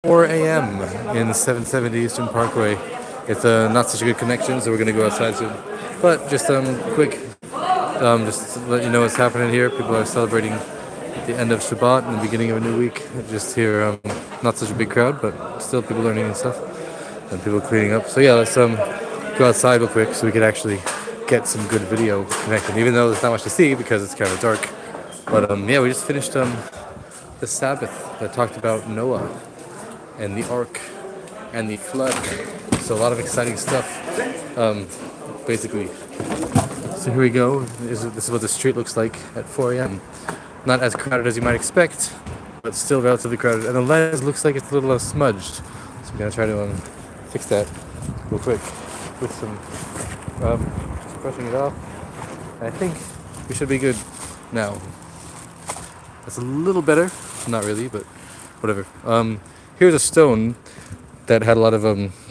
4 a.m. in 770 Eastern Parkway. It's not such a good connection, so we're gonna go outside soon. But just quick, just to let you know what's happening here. People are celebrating the end of Shabbat and the beginning of a new week. Just here, not such a big crowd, but still people learning and stuff, and people cleaning up. So yeah, let's go outside real quick so we can actually get some good video connected. Even though there's not much to see because it's kind of dark. But yeah, we just finished the Sabbath that talked about Noah and the ark and the flood. So a lot of exciting stuff, basically. So here we go. This is what the street looks like at 4 a.m. Not as crowded as you might expect, but still relatively crowded. And the lens looks like it's a little smudged. So I'm gonna try to fix that real quick with some just brushing it off. And I think we should be good now. That's a little better. Not really, but whatever. Here's a stone that had a lot of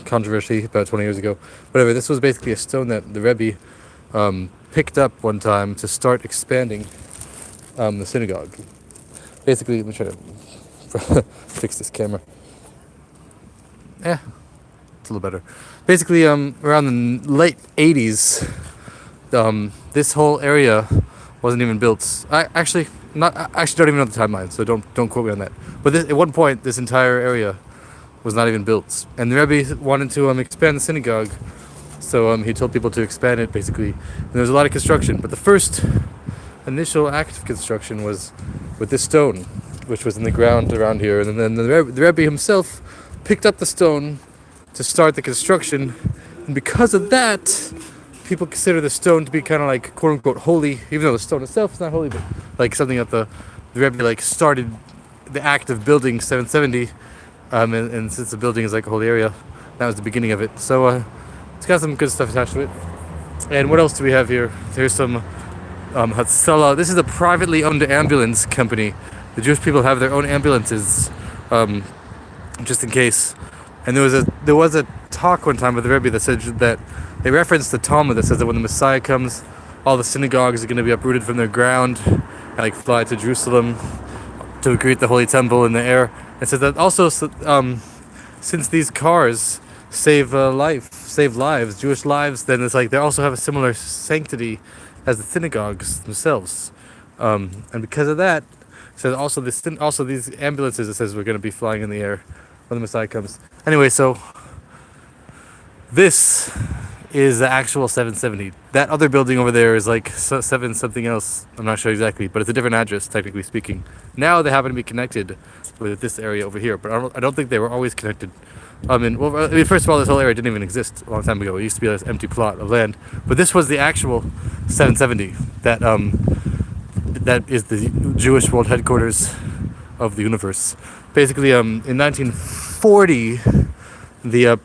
controversy about 20 years ago. Whatever, this was basically a stone that the Rebbe picked up one time to start expanding the synagogue. Basically, let me try to fix this camera. Yeah, it's a little better. Basically, around the late 80s, this whole area wasn't even built. I actually don't even know the timeline, so don't quote me on that. But at one point, this entire area was not even built, and the Rebbe wanted to expand the synagogue, so he told people to expand it basically. And there was a lot of construction, but the first initial act of construction was with this stone, which was in the ground around here, and then the Rebbe himself picked up the stone to start the construction, and because of that, people consider the stone to be kind of like quote unquote holy, even though the stone itself is not holy, but like something that the Rebbe like started the act of building 770, and since the building is like a holy area, that was the beginning of it. So it's got some good stuff attached to it. And what else do we have here? There's some Hatzalah. This is a privately owned ambulance company. The Jewish people have their own ambulances, just in case. And there was a talk one time with the Rebbe that said that they referenced the Talmud that says that when the Messiah comes, all the synagogues are going to be uprooted from their ground and like fly to Jerusalem to greet the Holy Temple in the air. It says that also, since these cars save lives, Jewish lives, then it's like they also have a similar sanctity as the synagogues themselves. And because of that, it says also these ambulances, it says we're going to be flying in the air when the Messiah comes. Anyway, so this is the actual 770. That other building over there is like 7 something else. I'm not sure exactly, but it's a different address, technically speaking. Now they happen to be connected with this area over here, but I don't think they were always connected. First of all, this whole area didn't even exist a long time ago. It used to be an empty plot of land. But this was the actual 770. That is the Jewish world headquarters of the universe. Basically, in 1940, the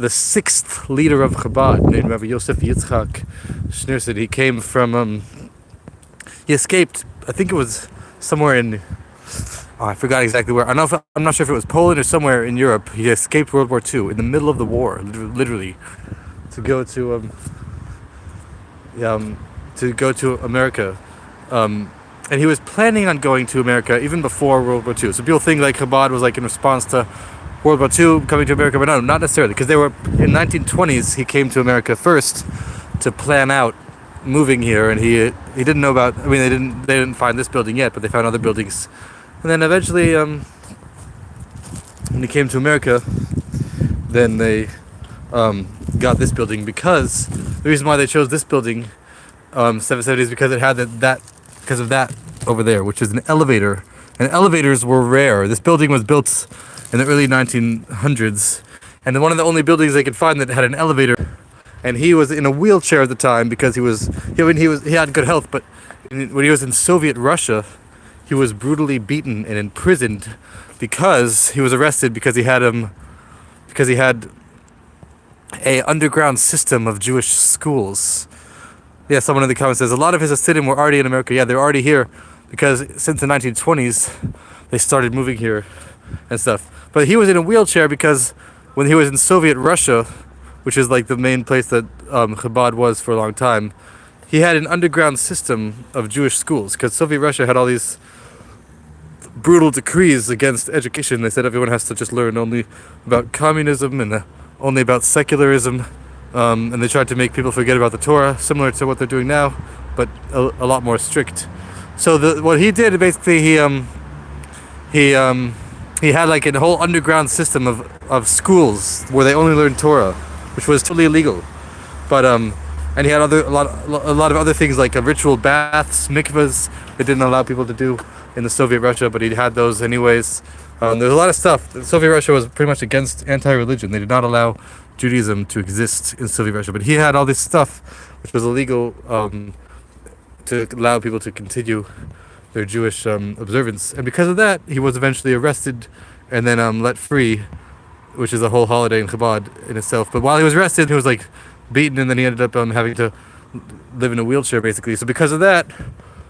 sixth leader of Chabad, named Rabbi Yosef Yitzchak Schneerson, he came from, he escaped, I think it was somewhere in, I forgot exactly where, I'm not sure if it was Poland or somewhere in Europe. He escaped World War II in the middle of the war, literally, to go to America. And he was planning on going to America even before World War II. So people think like Chabad was like in response to World War II coming to America, but no, not necessarily, because they were in 1920s. He came to America first to plan out moving here, and he didn't know about. I mean, they didn't find this building yet, but they found other buildings, and then eventually, when he came to America, then they got this building, because the reason why they chose this building, 770, is because it had because of that over there, which is an elevator, and elevators were rare. This building was built in the early 1900s, and one of the only buildings they could find that had an elevator. And he was in a wheelchair at the time because he had good health, but when he was in Soviet Russia, he was brutally beaten and imprisoned because he was arrested because he had a underground system of Jewish schools. Yeah, someone in the comments says a lot of his Hasidim were already in America. Yeah, they were already here because since the 1920s they started moving here and stuff. But he was in a wheelchair because when he was in Soviet Russia, which is like the main place that Chabad was for a long time, he had an underground system of Jewish schools, because Soviet Russia had all these brutal decrees against education. They said everyone has to just learn only about communism and only about secularism, and they tried to make people forget about the Torah, similar to what they're doing now, but a lot more strict. So what he did, basically, he had like a whole underground system of schools where they only learned Torah, which was totally illegal. But and he had a lot of other things like ritual baths, mikvahs. They didn't allow people to do in the Soviet Russia, but he had those anyways. There's a lot of stuff. Soviet Russia was pretty much against anti-religion. They did not allow Judaism to exist in Soviet Russia, but he had all this stuff which was illegal to allow people to continue their Jewish observance. And because of that, he was eventually arrested and then let free, which is a whole holiday in Chabad in itself. But while he was arrested, he was like beaten, and then he ended up having to live in a wheelchair, basically. So because of that,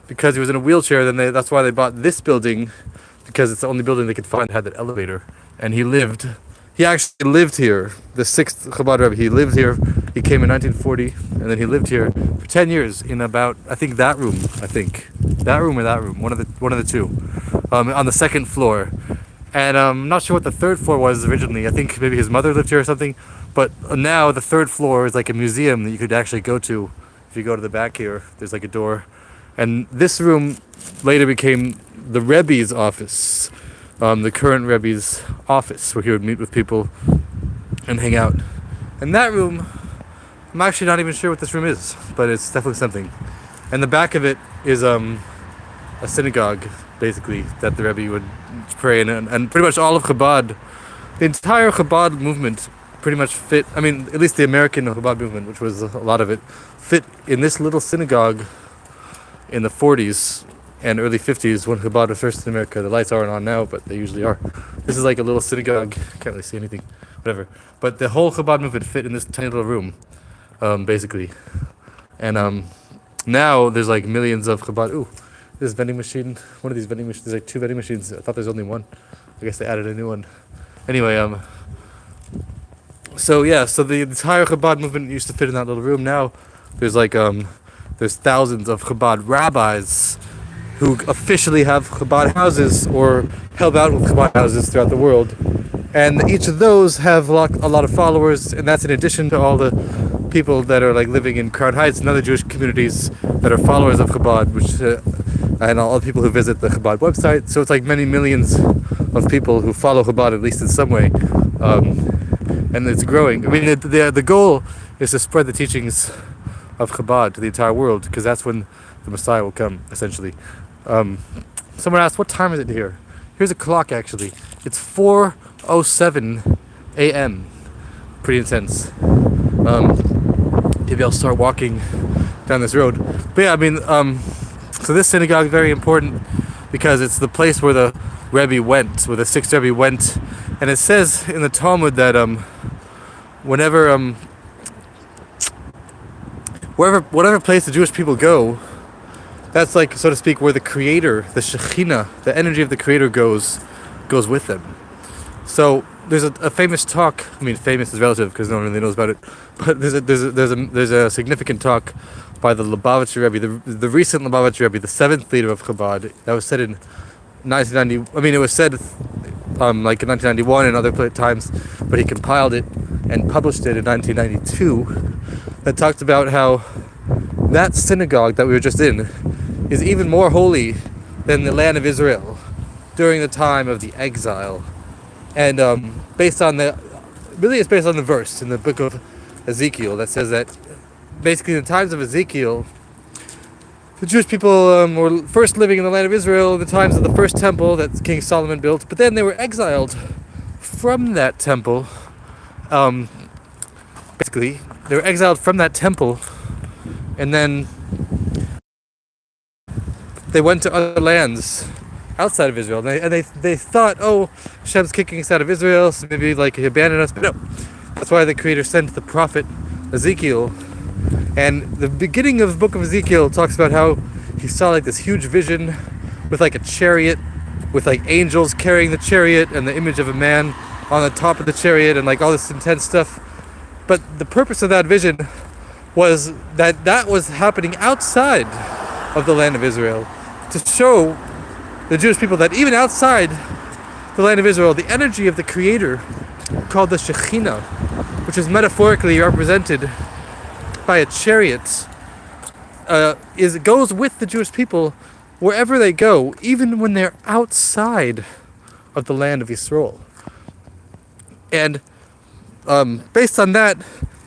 because he was in a wheelchair, then that's why they bought this building, because it's the only building they could find that had that elevator. And he actually lived here, the 6th Chabad Rebbe. He lived here. He came in 1940, and then he lived here for 10 years in about, I think that room, one of the two, on the 2nd floor. And I'm not sure what the 3rd floor was originally. I think maybe his mother lived here or something. But now the 3rd floor is like a museum that you could actually go to. If you go to the back here, there's like a door. And this room later became the Rebbe's office, the current Rebbe's office, where he would meet with people and hang out. And that room, I'm actually not even sure what this room is, but it's definitely something. And the back of it is a synagogue, basically, that the Rebbe would pray in. And pretty much all of Chabad, the entire Chabad movement pretty much fit, I mean, at least the American Chabad movement, which was a lot of it, fit in this little synagogue in the 40s and early 50s when Chabad was first in America. The lights aren't on now, but they usually are. This is like a little synagogue. Can't really see anything, whatever. But the whole Chabad movement fit in this tiny little room, basically. And now there's like millions of Chabad. Ooh, this vending machine. One of these vending machines. There's like 2 vending machines. I thought there's only one. I guess they added a new one. Anyway, so the entire Chabad movement used to fit in that little room. Now there's like there's thousands of Chabad rabbis who officially have Chabad houses or help out with Chabad houses throughout the world. And each of those have a lot of followers, and that's in addition to all the people that are like living in Crown Heights and other Jewish communities that are followers of Chabad, and all the people who visit the Chabad website. So it's like many millions of people who follow Chabad, at least in some way. And it's growing. I mean, the goal is to spread the teachings of Chabad to the entire world, because that's when the Messiah will come, essentially. Someone asked, what time is it here? Here's a clock, actually. It's 4:07 a.m. Pretty intense. Maybe I'll start walking down this road. But yeah, I mean, so this synagogue is very important because it's the place where the Rebbe went, where the 6th Rebbe went. And it says in the Talmud that whatever place the Jewish people go, that's like, so to speak, where the Creator, the Shekhinah, the energy of the Creator goes with them. So there's a famous talk. I mean, famous is relative because no one really knows about it. But there's a significant talk by the Lubavitcher Rebbe, the recent Lubavitcher Rebbe, the 7th leader of Chabad. That was said in 1990. I mean, it was said like in 1991 and other times, but he compiled it and published it in 1992. That talked about how that synagogue that we were just in is even more holy than the land of Israel during the time of the exile. And it's based on the verse in the book of Ezekiel that says that basically in the times of Ezekiel, the Jewish people were first living in the land of Israel in the times of the first temple that King Solomon built, but then they were exiled from that temple. Basically, they were exiled from that temple, and then they went to other lands outside of Israel. And they thought, oh, Hashem's kicking us out of Israel, so maybe like he abandoned us. But no, that's why the Creator sent the prophet Ezekiel. And the beginning of the book of Ezekiel talks about how he saw like this huge vision with like a chariot, with like angels carrying the chariot and the image of a man on the top of the chariot and like all this intense stuff. But the purpose of that vision was that was happening outside of the land of Israel, to show the Jewish people that even outside the land of Israel, the energy of the Creator, called the Shekhinah, which is metaphorically represented by a chariot, goes with the Jewish people wherever they go, even when they're outside of the land of Israel. And based on that,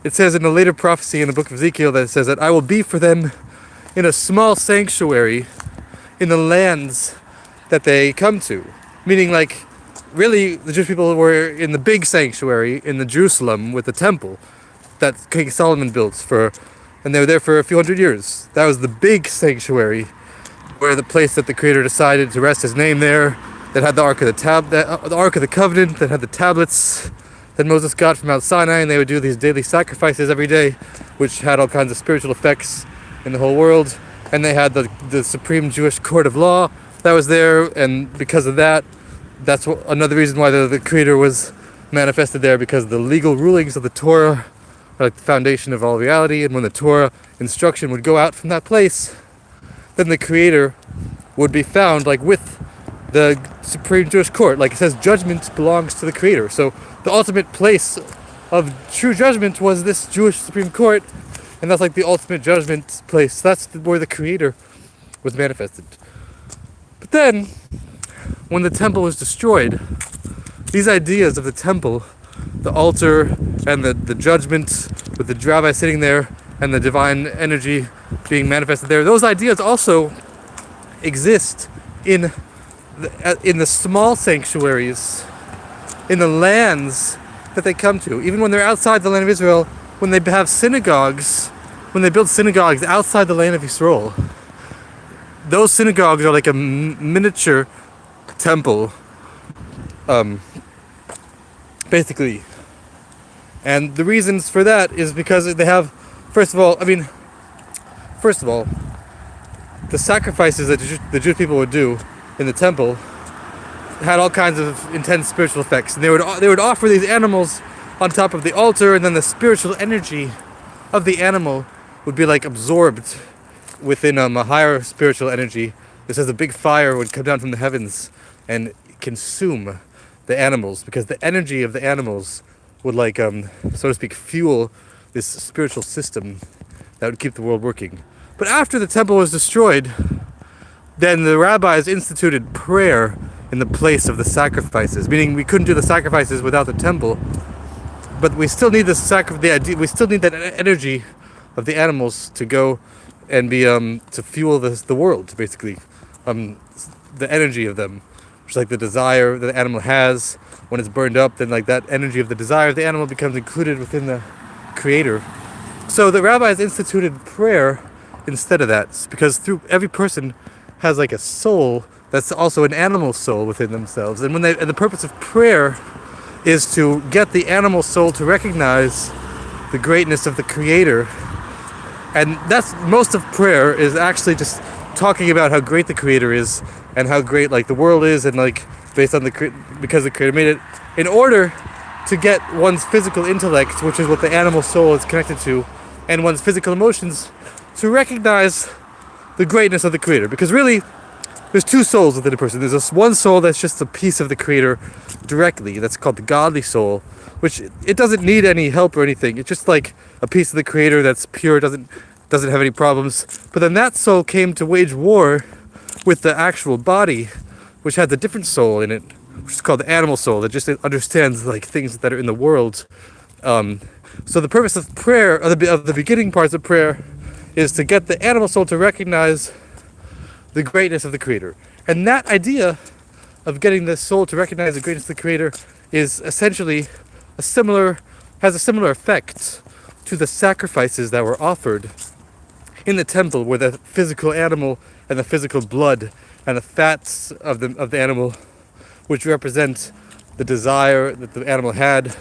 it says in a later prophecy in the book of Ezekiel that it says that I will be for them in a small sanctuary in the lands that they come to. Meaning, like, really, the Jewish people were in the big sanctuary in the Jerusalem with the temple that King Solomon built and they were there for a few hundred years. That was the big sanctuary, where the place that the Creator decided to rest His name there, that had the Ark of the Ark of the Covenant, that had the tablets that Moses got from Mount Sinai, and they would do these daily sacrifices every day, which had all kinds of spiritual effects in the whole world. And they had the supreme Jewish court of law that was there, and because of that, that's another reason why the Creator was manifested there, because the legal rulings of the Torah are like the foundation of all reality. And when the Torah instruction would go out from that place, then the Creator would be found like with the supreme Jewish court. Like it says, judgment belongs to the Creator. So the ultimate place of true judgment was this Jewish Supreme Court, and that's like the ultimate judgment place. That's where the Creator was manifested. But then, when the temple was destroyed, these ideas of the temple, the altar, and the judgment with the rabbi sitting there, and the divine energy being manifested there, those ideas also exist in the small sanctuaries, in the lands that they come to. Even when they're outside the land of Israel, when they have synagogues, when they build synagogues outside the land of Israel, those synagogues are like a miniature temple, basically. And the reasons for that is because they have, first of all, the sacrifices that the Jewish people would do in the temple had all kinds of intense spiritual effects. And they would offer these animals on top of the altar, and then the spiritual energy of the animal would be like absorbed within a higher spiritual energy. It says a big fire would come down from the heavens and consume the animals, because the energy of the animals would like, so to speak, fuel this spiritual system that would keep the world working. But after the temple was destroyed, then the rabbis instituted prayer in the place of the sacrifices, meaning we couldn't do the sacrifices without the temple, but we still need we still need that energy of the animals to go and be to fuel the world, basically. The energy of them, which is like the desire that the animal has. When it's burned up, then like that energy of the desire of the animal becomes included within the Creator. So the rabbis instituted prayer instead of that, because through every person has like a soul that's also an animal soul within themselves, and the purpose of prayer is to get the animal soul to recognize the greatness of the Creator. And that's most of prayer, is actually just talking about how great the Creator is and how great like the world is, and like based on because the Creator made it, in order to get one's physical intellect, which is what the animal soul is connected to, and one's physical emotions, to recognize the greatness of the Creator. Because really, there's two souls within a person. There's this one soul that's just a piece of the Creator directly. That's called the godly soul, which it doesn't need any help or anything. It's just like a piece of the Creator that's pure, doesn't have any problems. But then that soul came to wage war with the actual body, which had the different soul in it, which is called the animal soul, that just understands like things that are in the world. So the purpose of prayer, of the beginning parts of prayer, is to get the animal soul to recognize the greatness of the Creator. And that idea of getting the soul to recognize the greatness of the Creator is essentially has a similar effect to the sacrifices that were offered in the temple, where the physical animal and the physical blood and the fats of the animal, which represent the desire that the animal had,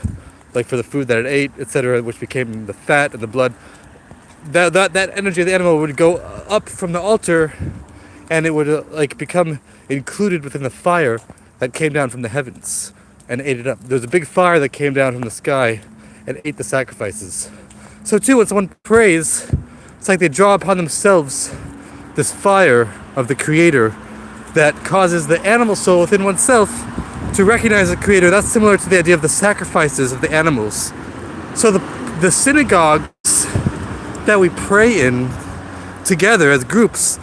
like for the food that it ate, etc., which became the fat and the blood, that energy of the animal would go up from the altar, and it would like become included within the fire that came down from the heavens and ate it up. There was a big fire that came down from the sky and ate the sacrifices. So too, when someone prays, it's like they draw upon themselves this fire of the Creator, that causes the animal soul within oneself to recognize the Creator. That's similar to the idea of the sacrifices of the animals. So the synagogues that we pray in together as groups,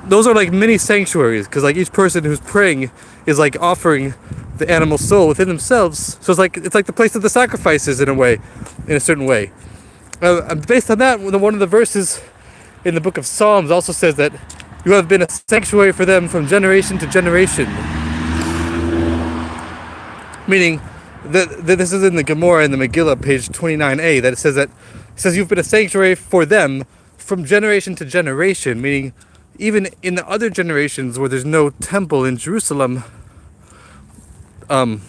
those are like mini sanctuaries, because like each person who's praying is like offering the animal soul within themselves. So it's like the place of the sacrifices in a certain way. Based on that, one of the verses in the book of Psalms also says that you have been a sanctuary for them from generation to generation. Meaning that this is in the Gemara in the Megillah, page 29a, that it says you've been a sanctuary for them from generation to generation, meaning even in the other generations where there's no temple in Jerusalem, then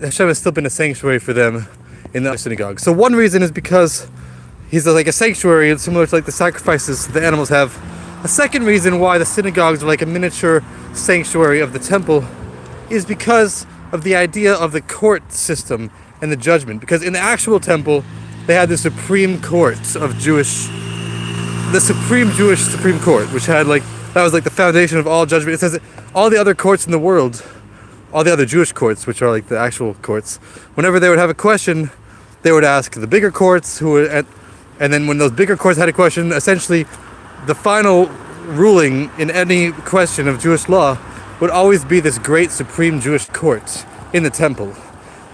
Hashem has still been a sanctuary for them in the other synagogues. So one reason is because he's like a sanctuary, similar to like the sacrifices the animals have. A second reason why the synagogues are like a miniature sanctuary of the temple is because of the idea of the court system and the judgment. Because in the actual temple, they had the Supreme Court of the Supreme Jewish Supreme Court, which had that was like the foundation of all judgment. It says that all the other courts in the world, all the other Jewish courts, which are like the actual courts, whenever they would have a question, they would ask the bigger courts and then when those bigger courts had a question, essentially the final ruling in any question of Jewish law would always be this great supreme Jewish court in the temple.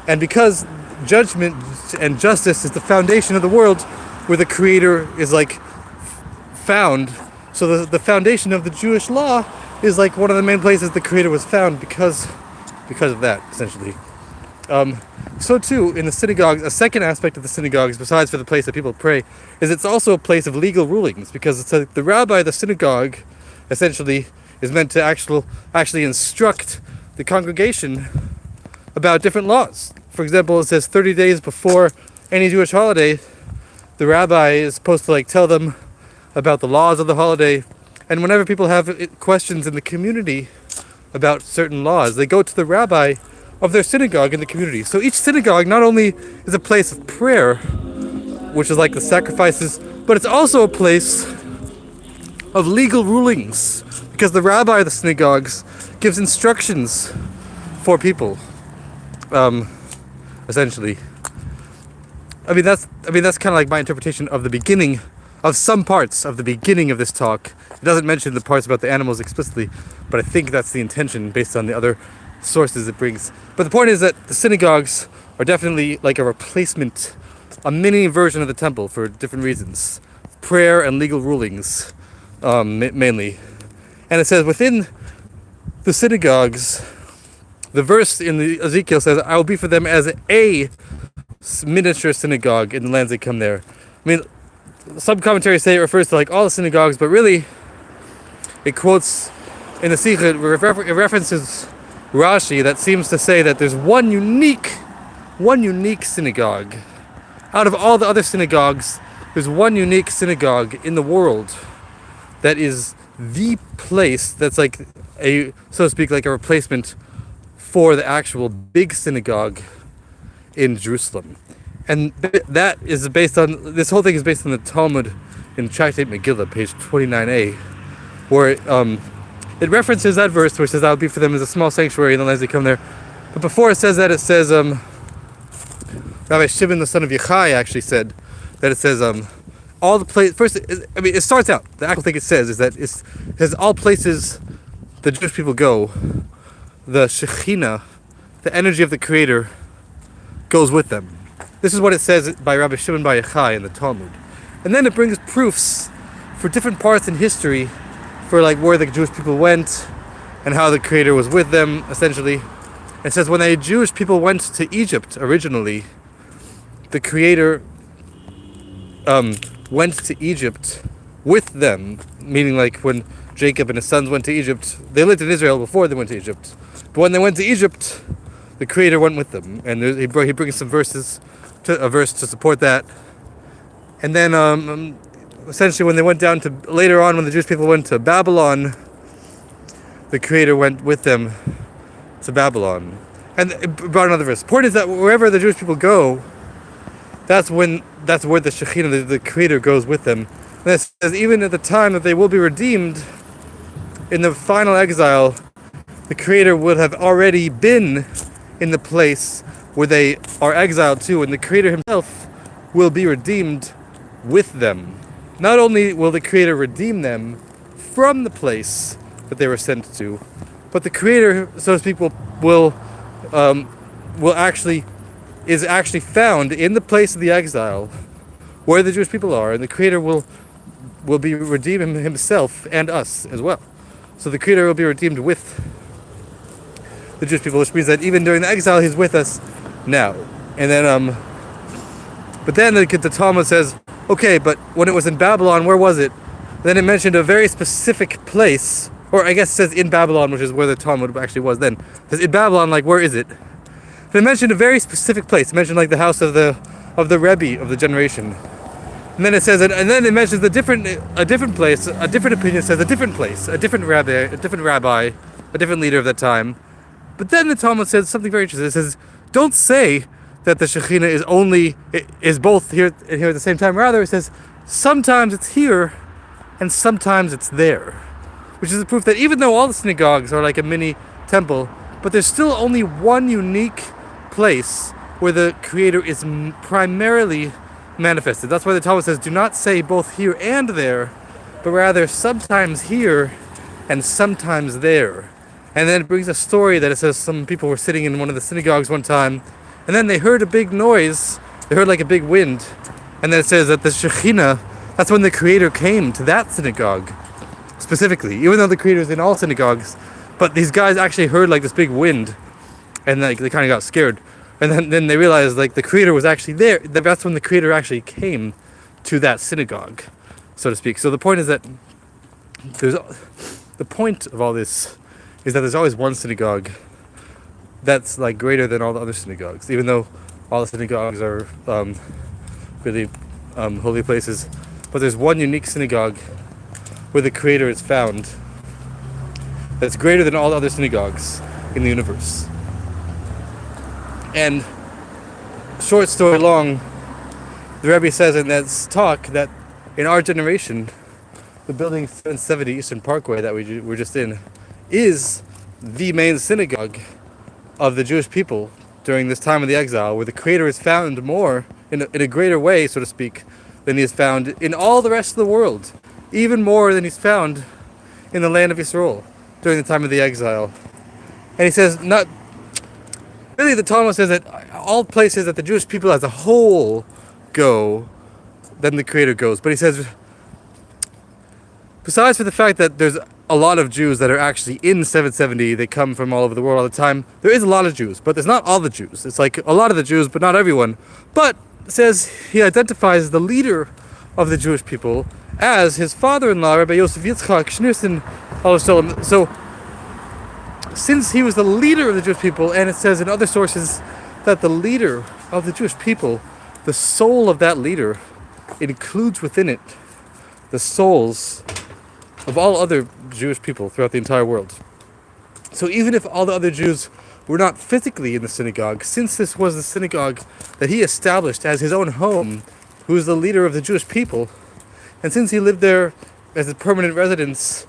And because judgment and justice is the foundation of the world where the Creator is found, so the foundation of the Jewish law is like one of the main places the Creator was found because of that, essentially. So too, in the synagogues, a second aspect of the synagogues, besides for the place that people pray, is it's also a place of legal rulings, because it's like the rabbi of the synagogue, essentially, is meant to actually instruct the congregation about different laws. For example, it says 30 days before any Jewish holiday, the rabbi is supposed to tell them about the laws of the holiday, and whenever people have questions in the community about certain laws, they go to the rabbi of their synagogue in the community. So each synagogue not only is a place of prayer, which is like the sacrifices, but it's also a place of legal rulings, because the rabbi of the synagogues gives instructions for people, essentially. I mean that's kind of like my interpretation of the beginning of some parts of the beginning of this talk. It doesn't mention the parts about the animals explicitly, but I think that's the intention based on the other sources it brings. But the point is that the synagogues are definitely like a replacement, a mini version of the temple for different reasons. Prayer and legal rulings, mainly. And it says within the synagogues, the verse in the Ezekiel says, I will be for them as a miniature synagogue in the lands they come there. I mean, some commentaries say it refers to all the synagogues, but really it quotes in the Sikh, it references Rashi that seems to say that there's one unique synagogue. Out of all the other synagogues, there's one unique synagogue in the world that is the place that's so to speak, like a replacement for the actual big synagogue in Jerusalem. And that is based on, this whole thing is based on the Talmud in Tractate Megillah, page 29a, where it references that verse where it says, I'll be for them as a small sanctuary in the lands they come there. But before it says that, it says, Rabbi Shimon, the son of Yochai, actually said that it says, all the places, first, it starts out, the actual thing it says is that it says all places the Jewish people go, the Shekhinah, the energy of the Creator, goes with them. This is what it says by Rabbi Shimon bar Yochai in the Talmud. And then it brings proofs for different parts in history for where the Jewish people went and how the Creator was with them, essentially. It says when the Jewish people went to Egypt originally, the Creator went to Egypt with them, meaning when Jacob and his sons went to Egypt, they lived in Israel before they went to Egypt. But when they went to Egypt, the Creator went with them. And he brings some verses, a verse to support that. And then essentially when they went down to, later on when the Jewish people went to Babylon, the Creator went with them to Babylon. And it brought another verse. The point is that wherever the Jewish people go, that's where the Shekhinah, the Creator, goes with them. And it says even at the time that they will be redeemed, in the final exile, the Creator would have already been in the place where they are exiled to, and the Creator himself will be redeemed with them. Not only will the Creator redeem them from the place that they were sent to, but the Creator, so to speak, is actually found in the place of the exile where the Jewish people are, and the Creator will be redeeming himself and us as well. So the Creator will be redeemed with the Jewish people, which means that even during the exile, he's with us now. And then, but then the Talmud says, okay, but when it was in Babylon, where was it? Then it mentioned a very specific place, or I guess it says in Babylon, which is where the Talmud actually was then. It says in Babylon, like, where is it? They mentioned a very specific place. It mentioned like the house of the Rebbe of the generation. And then it says, and then it mentions a different place, a different opinion says a different place, a different rabbi, a different leader of that time. But then the Talmud says something very interesting. It says, don't say that the Shekhinah is both here and here at the same time. Rather, it says, sometimes it's here and sometimes it's there. Which is the proof that even though all the synagogues are like a mini temple, but there's still only one unique place where the Creator is primarily manifested. That's why the Talmud says, do not say both here and there, but rather sometimes here and sometimes there. And then it brings a story that it says some people were sitting in one of the synagogues one time, and then they heard a big noise, they heard like a big wind, and then it says that the Shekhinah, that's when the Creator came to that synagogue, specifically, even though the Creator is in all synagogues, but these guys actually heard like this big wind, and like they kind of got scared. And then they realized like the Creator was actually there. That's when the Creator actually came to that synagogue, so to speak. So the point is that the point of all this is that there's always one synagogue that's like greater than all the other synagogues, even though all the synagogues are really holy places. But there's one unique synagogue where the Creator is found that's greater than all the other synagogues in the universe. And short story long, the Rebbe says in that talk that in our generation, the building 770 Eastern Parkway that we were just in is the main synagogue of the Jewish people during this time of the exile, where the Creator is found more, in a greater way, so to speak, than he is found in all the rest of the world, even more than he's found in the land of Israel during the time of the exile. And he says, really, the Talmud says that all places that the Jewish people as a whole go, then the Creator goes. But he says, besides for the fact that there's a lot of Jews that are actually in 770, they come from all over the world all the time. There is a lot of Jews, but there's not all the Jews. It's like a lot of the Jews, but not everyone. But it says he identifies the leader of the Jewish people as his father-in-law, Rabbi Yosef Yitzchak Schneerson. So, since he was the leader of the Jewish people, and it says in other sources that the leader of the Jewish people, the soul of that leader, includes within it the souls of all other Jewish people throughout the entire world. So even if all the other Jews were not physically in the synagogue, since this was the synagogue that he established as his own home, who is the leader of the Jewish people, and since he lived there as a permanent residence,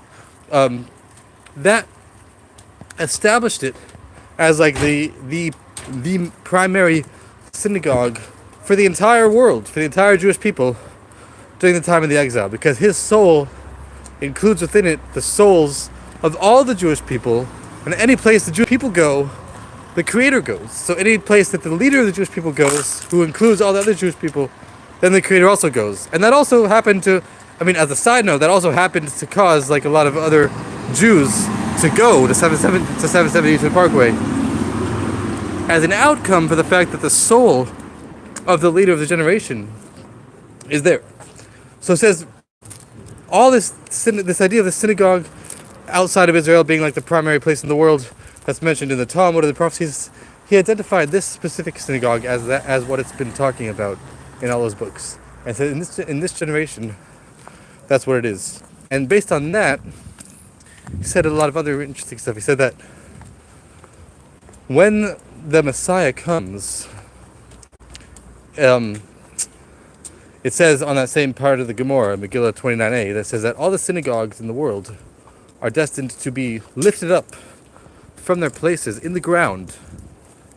that established it as like the primary synagogue for the entire world, for the entire Jewish people during the time of the exile, because his soul includes within it the souls of all the Jewish people, and any place the Jewish people go, the Creator goes. So any place that the leader of the Jewish people goes, who includes all the other Jewish people, then the Creator also goes. And that also happened to, as a side note, that also happened to cause like a lot of other Jews to go to 770 Eastern Parkway as an outcome for the fact that the soul of the leader of the generation is there. So it says all this idea of the synagogue outside of Israel being like the primary place in the world that's mentioned in the Talmud or the prophecies, he identified this specific synagogue as what it's been talking about in all those books. And so in this generation, that's what it is. And based on that, he said a lot of other interesting stuff. He said that when the Messiah comes, it says on that same part of the Gemara, Megillah 29a, that says that all the synagogues in the world are destined to be lifted up from their places in the ground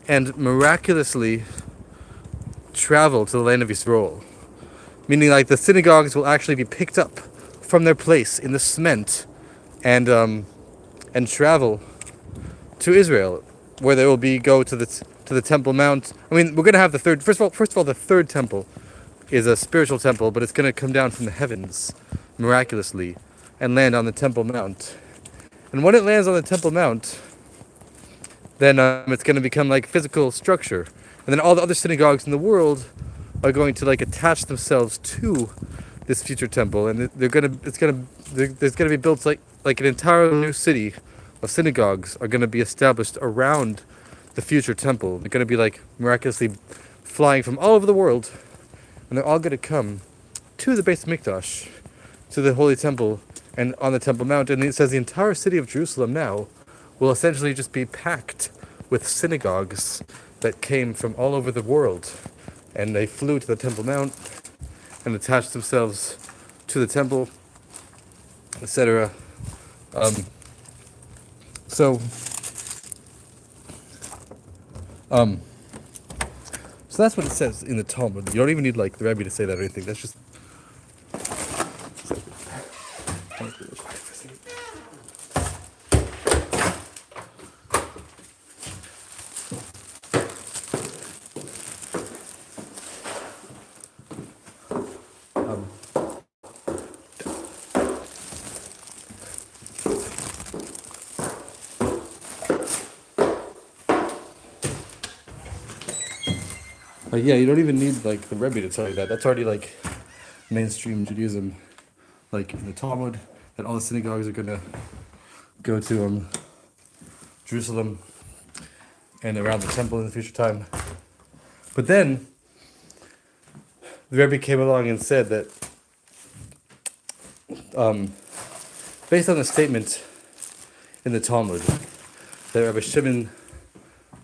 and miraculously travel to the land of Yisrael. Meaning, like, the synagogues will actually be picked up from their place in the cement and travel to Israel, where they will go to the Temple Mount. I mean, we're gonna have the third. First of all, the third temple is a spiritual temple, but it's gonna come down from the heavens miraculously and land on the Temple Mount. And when it lands on the Temple Mount, then it's gonna become like physical structure, and then all the other synagogues in the world are going to like attach themselves to this future temple, and there's gonna be built like an entire new city of synagogues are gonna be established around the future temple. They're gonna be like miraculously flying from all over the world, and they're all gonna come to the Beis Mikdash, to the Holy Temple, and on the Temple Mount. And it says the entire city of Jerusalem now will essentially just be packed with synagogues that came from all over the world, and they flew to the Temple Mount and attached themselves to the temple, etc. So that's what it says in the Talmud. You don't even need like the Rebbe to say that or anything. That's just. Yeah, you don't even need like the Rebbe to tell you that. That's already like mainstream Judaism, like in the Talmud, that all the synagogues are gonna go to Jerusalem and around the temple in the future time. But then the Rebbe came along and said that based on the statement in the Talmud that Rabbi Shimon,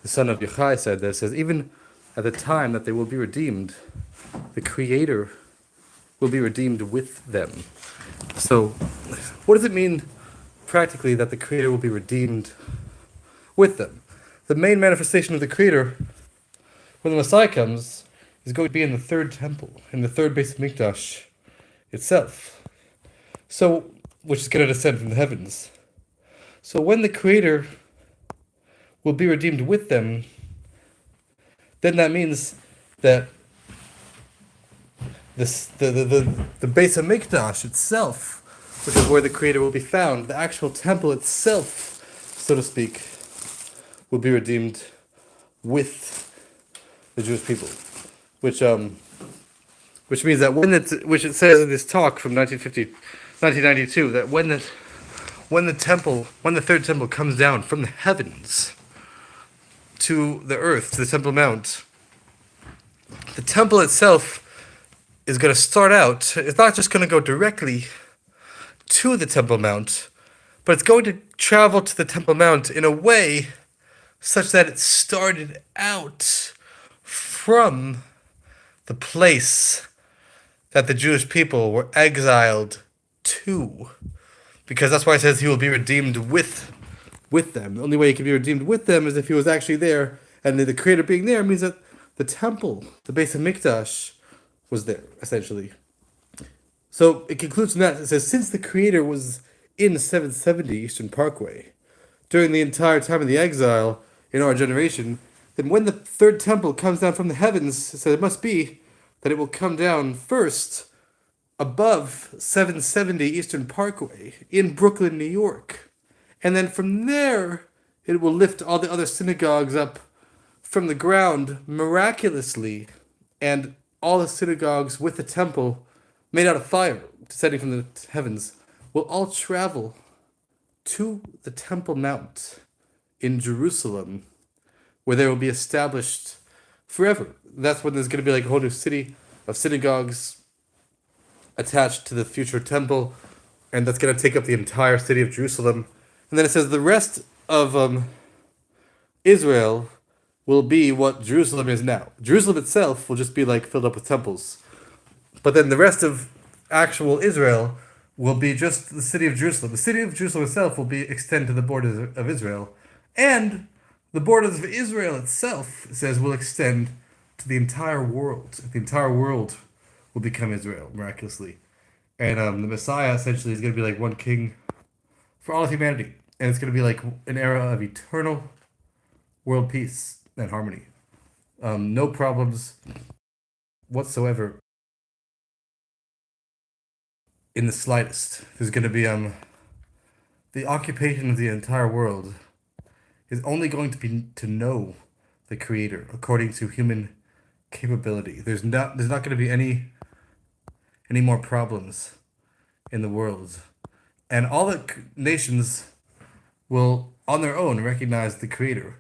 the son of Yochai, said, that says even at the time that they will be redeemed, the Creator will be redeemed with them. So, what does it mean practically that the Creator will be redeemed with them? The main manifestation of the Creator, when the Messiah comes, is going to be in the third temple, in the third Beis Mikdash itself. So, which is going to descend from the heavens. So when the Creator will be redeemed with them, then that means that the Beis Hamikdash itself, which is where the Creator will be found, the actual temple itself, so to speak, will be redeemed with the Jewish people, which means that which it says in this talk from 1992, that when the third temple comes down from the heavens to the earth, to the Temple Mount, the temple itself is going to start out, it's not just going to go directly to the Temple Mount, but it's going to travel to the Temple Mount in a way such that it started out from the place that the Jewish people were exiled to. Because that's why it says he will be redeemed with them. The only way he can be redeemed with them is if he was actually there, and the Creator being there means that the temple, the Beis Hamikdash, was there, essentially. So it concludes from that. It says, since the Creator was in 770 Eastern Parkway, during the entire time of the exile in our generation, then when the third temple comes down from the heavens, it says it must be that it will come down first above 770 Eastern Parkway in Brooklyn, New York. And then from there, it will lift all the other synagogues up from the ground miraculously, and all the synagogues with the temple made out of fire, descending from the heavens, will all travel to the Temple Mount in Jerusalem, where they will be established forever. That's when there's going to be like a whole new city of synagogues attached to the future temple, and that's going to take up the entire city of Jerusalem. And then it says the rest of Israel will be what Jerusalem is now. Jerusalem itself will just be like filled up with temples. But then the rest of actual Israel will be just the city of Jerusalem. The city of Jerusalem itself will be extend to the borders of Israel, and the borders of Israel itself, it says, will extend to the entire world. The entire world will become Israel miraculously, and the Messiah essentially is going to be like one king for all of humanity, and it's going to be like an era of eternal world peace and harmony. No problems whatsoever in the slightest. There's going to be the occupation of the entire world is only going to be to know the Creator according to human capability. There's not going to be any more problems in the world, and all the nations will on their own recognize the Creator.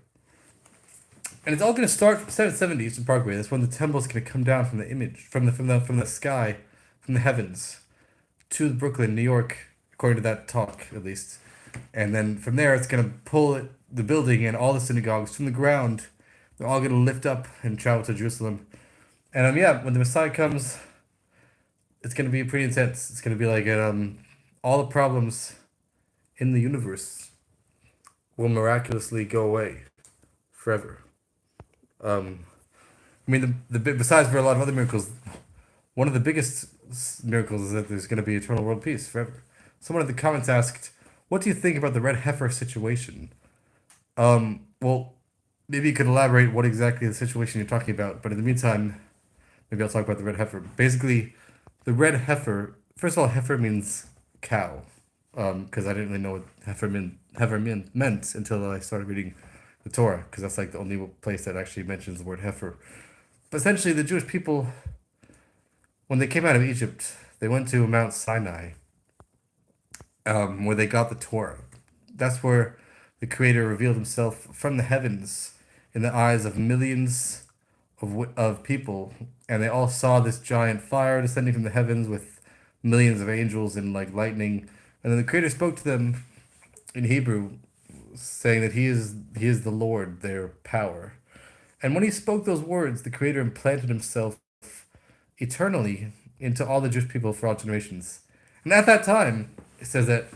And it's all going to start from 770 Eastern Parkway. That's when the temple is going to come down from the image, from the sky, from the heavens, to Brooklyn, New York, according to that talk at least. And then from there, it's going to pull the building and all the synagogues from the ground. They're all going to lift up and travel to Jerusalem. And yeah, when the Messiah comes, it's going to be pretty intense. It's going to be like all the problems in the universe will miraculously go away forever. I mean, besides for a lot of other miracles, one of the biggest miracles is that there's going to be eternal world peace forever. Someone in the comments asked, "What do you think about the red heifer situation?" Well, maybe you could elaborate what exactly the situation you're talking about. But in the meantime, maybe I'll talk about the red heifer. Basically, the red heifer. First of all, heifer means cow. Because I didn't really know what heifer meant until I started reading the Torah, because that's like the only place that actually mentions the word heifer. But essentially, the Jewish people, when they came out of Egypt, they went to Mount Sinai, where they got the Torah. That's where the Creator revealed Himself from the heavens in the eyes of millions of people, and they all saw this giant fire descending from the heavens with millions of angels and like lightning. And then the Creator spoke to them in Hebrew, saying that He is the Lord, their power. And when He spoke those words, the Creator implanted Himself eternally into all the Jewish people for all generations. And at that time, it says that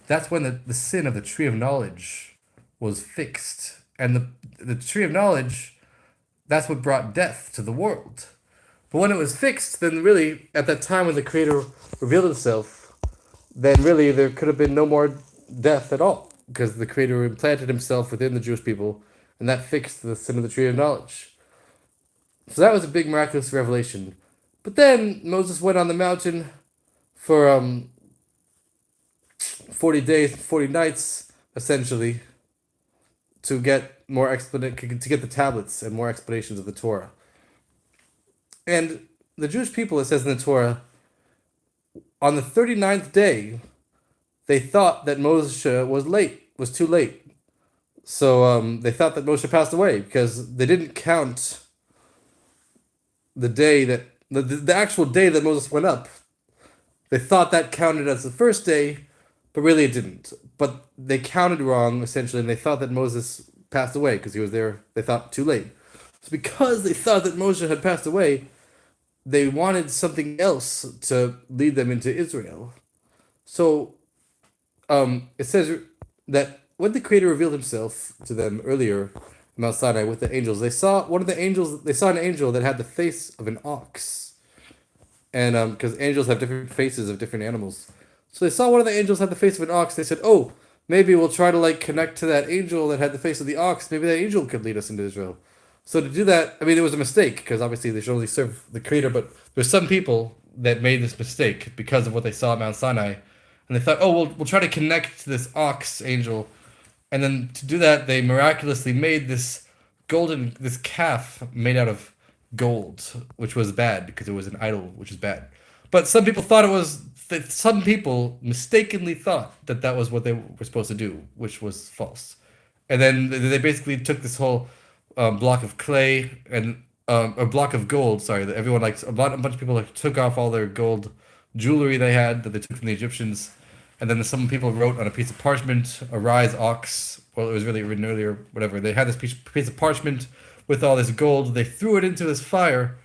that's when the sin of the tree of knowledge was fixed. And the tree of knowledge, that's what brought death to the world. But when it was fixed, then really, at that time when the Creator revealed Himself, then really there could have been no more death at all, because the Creator implanted Himself within the Jewish people, and that fixed the sin of the tree of knowledge. So that was a big miraculous revelation. But then Moses went on the mountain for 40 days, 40 nights, essentially, to get to get the tablets and more explanations of the Torah. And the Jewish people, it says in the Torah, on the 39th day, they thought that Moshe was too late. So they thought that Moshe passed away because they didn't count the day that, the actual day that Moses went up. They thought that counted as the first day, but really it didn't. But they counted wrong, essentially, and they thought that Moses passed away because he was there, they thought, too late. So because they thought that Moshe had passed away, they wanted something else to lead them into Israel. So it says that when the Creator revealed Himself to them earlier, Mount Sinai, with the angels, they saw an angel that had the face of an ox. And because angels have different faces of different animals. So they saw one of the angels had the face of an ox. They said, "Oh, maybe we'll try to like connect to that angel that had the face of the ox. Maybe that angel could lead us into Israel." So to do that, I mean, it was a mistake, because obviously they should only serve the Creator, but there's some people that made this mistake because of what they saw at Mount Sinai. And they thought, "Oh, we'll try to connect to this ox angel." And then to do that, they miraculously made this calf made out of gold, which was bad because it was an idol, which is bad. But some people mistakenly thought that that was what they were supposed to do, which was false. And then they basically took this whole block of clay and a block of gold. Sorry, that everyone a bunch of people took off all their gold jewelry they had that they took from the Egyptians. And then some people wrote on a piece of parchment, "Arise, ox." Well, it was really written earlier, whatever. They had this piece of parchment with all this gold. They threw it into this fire,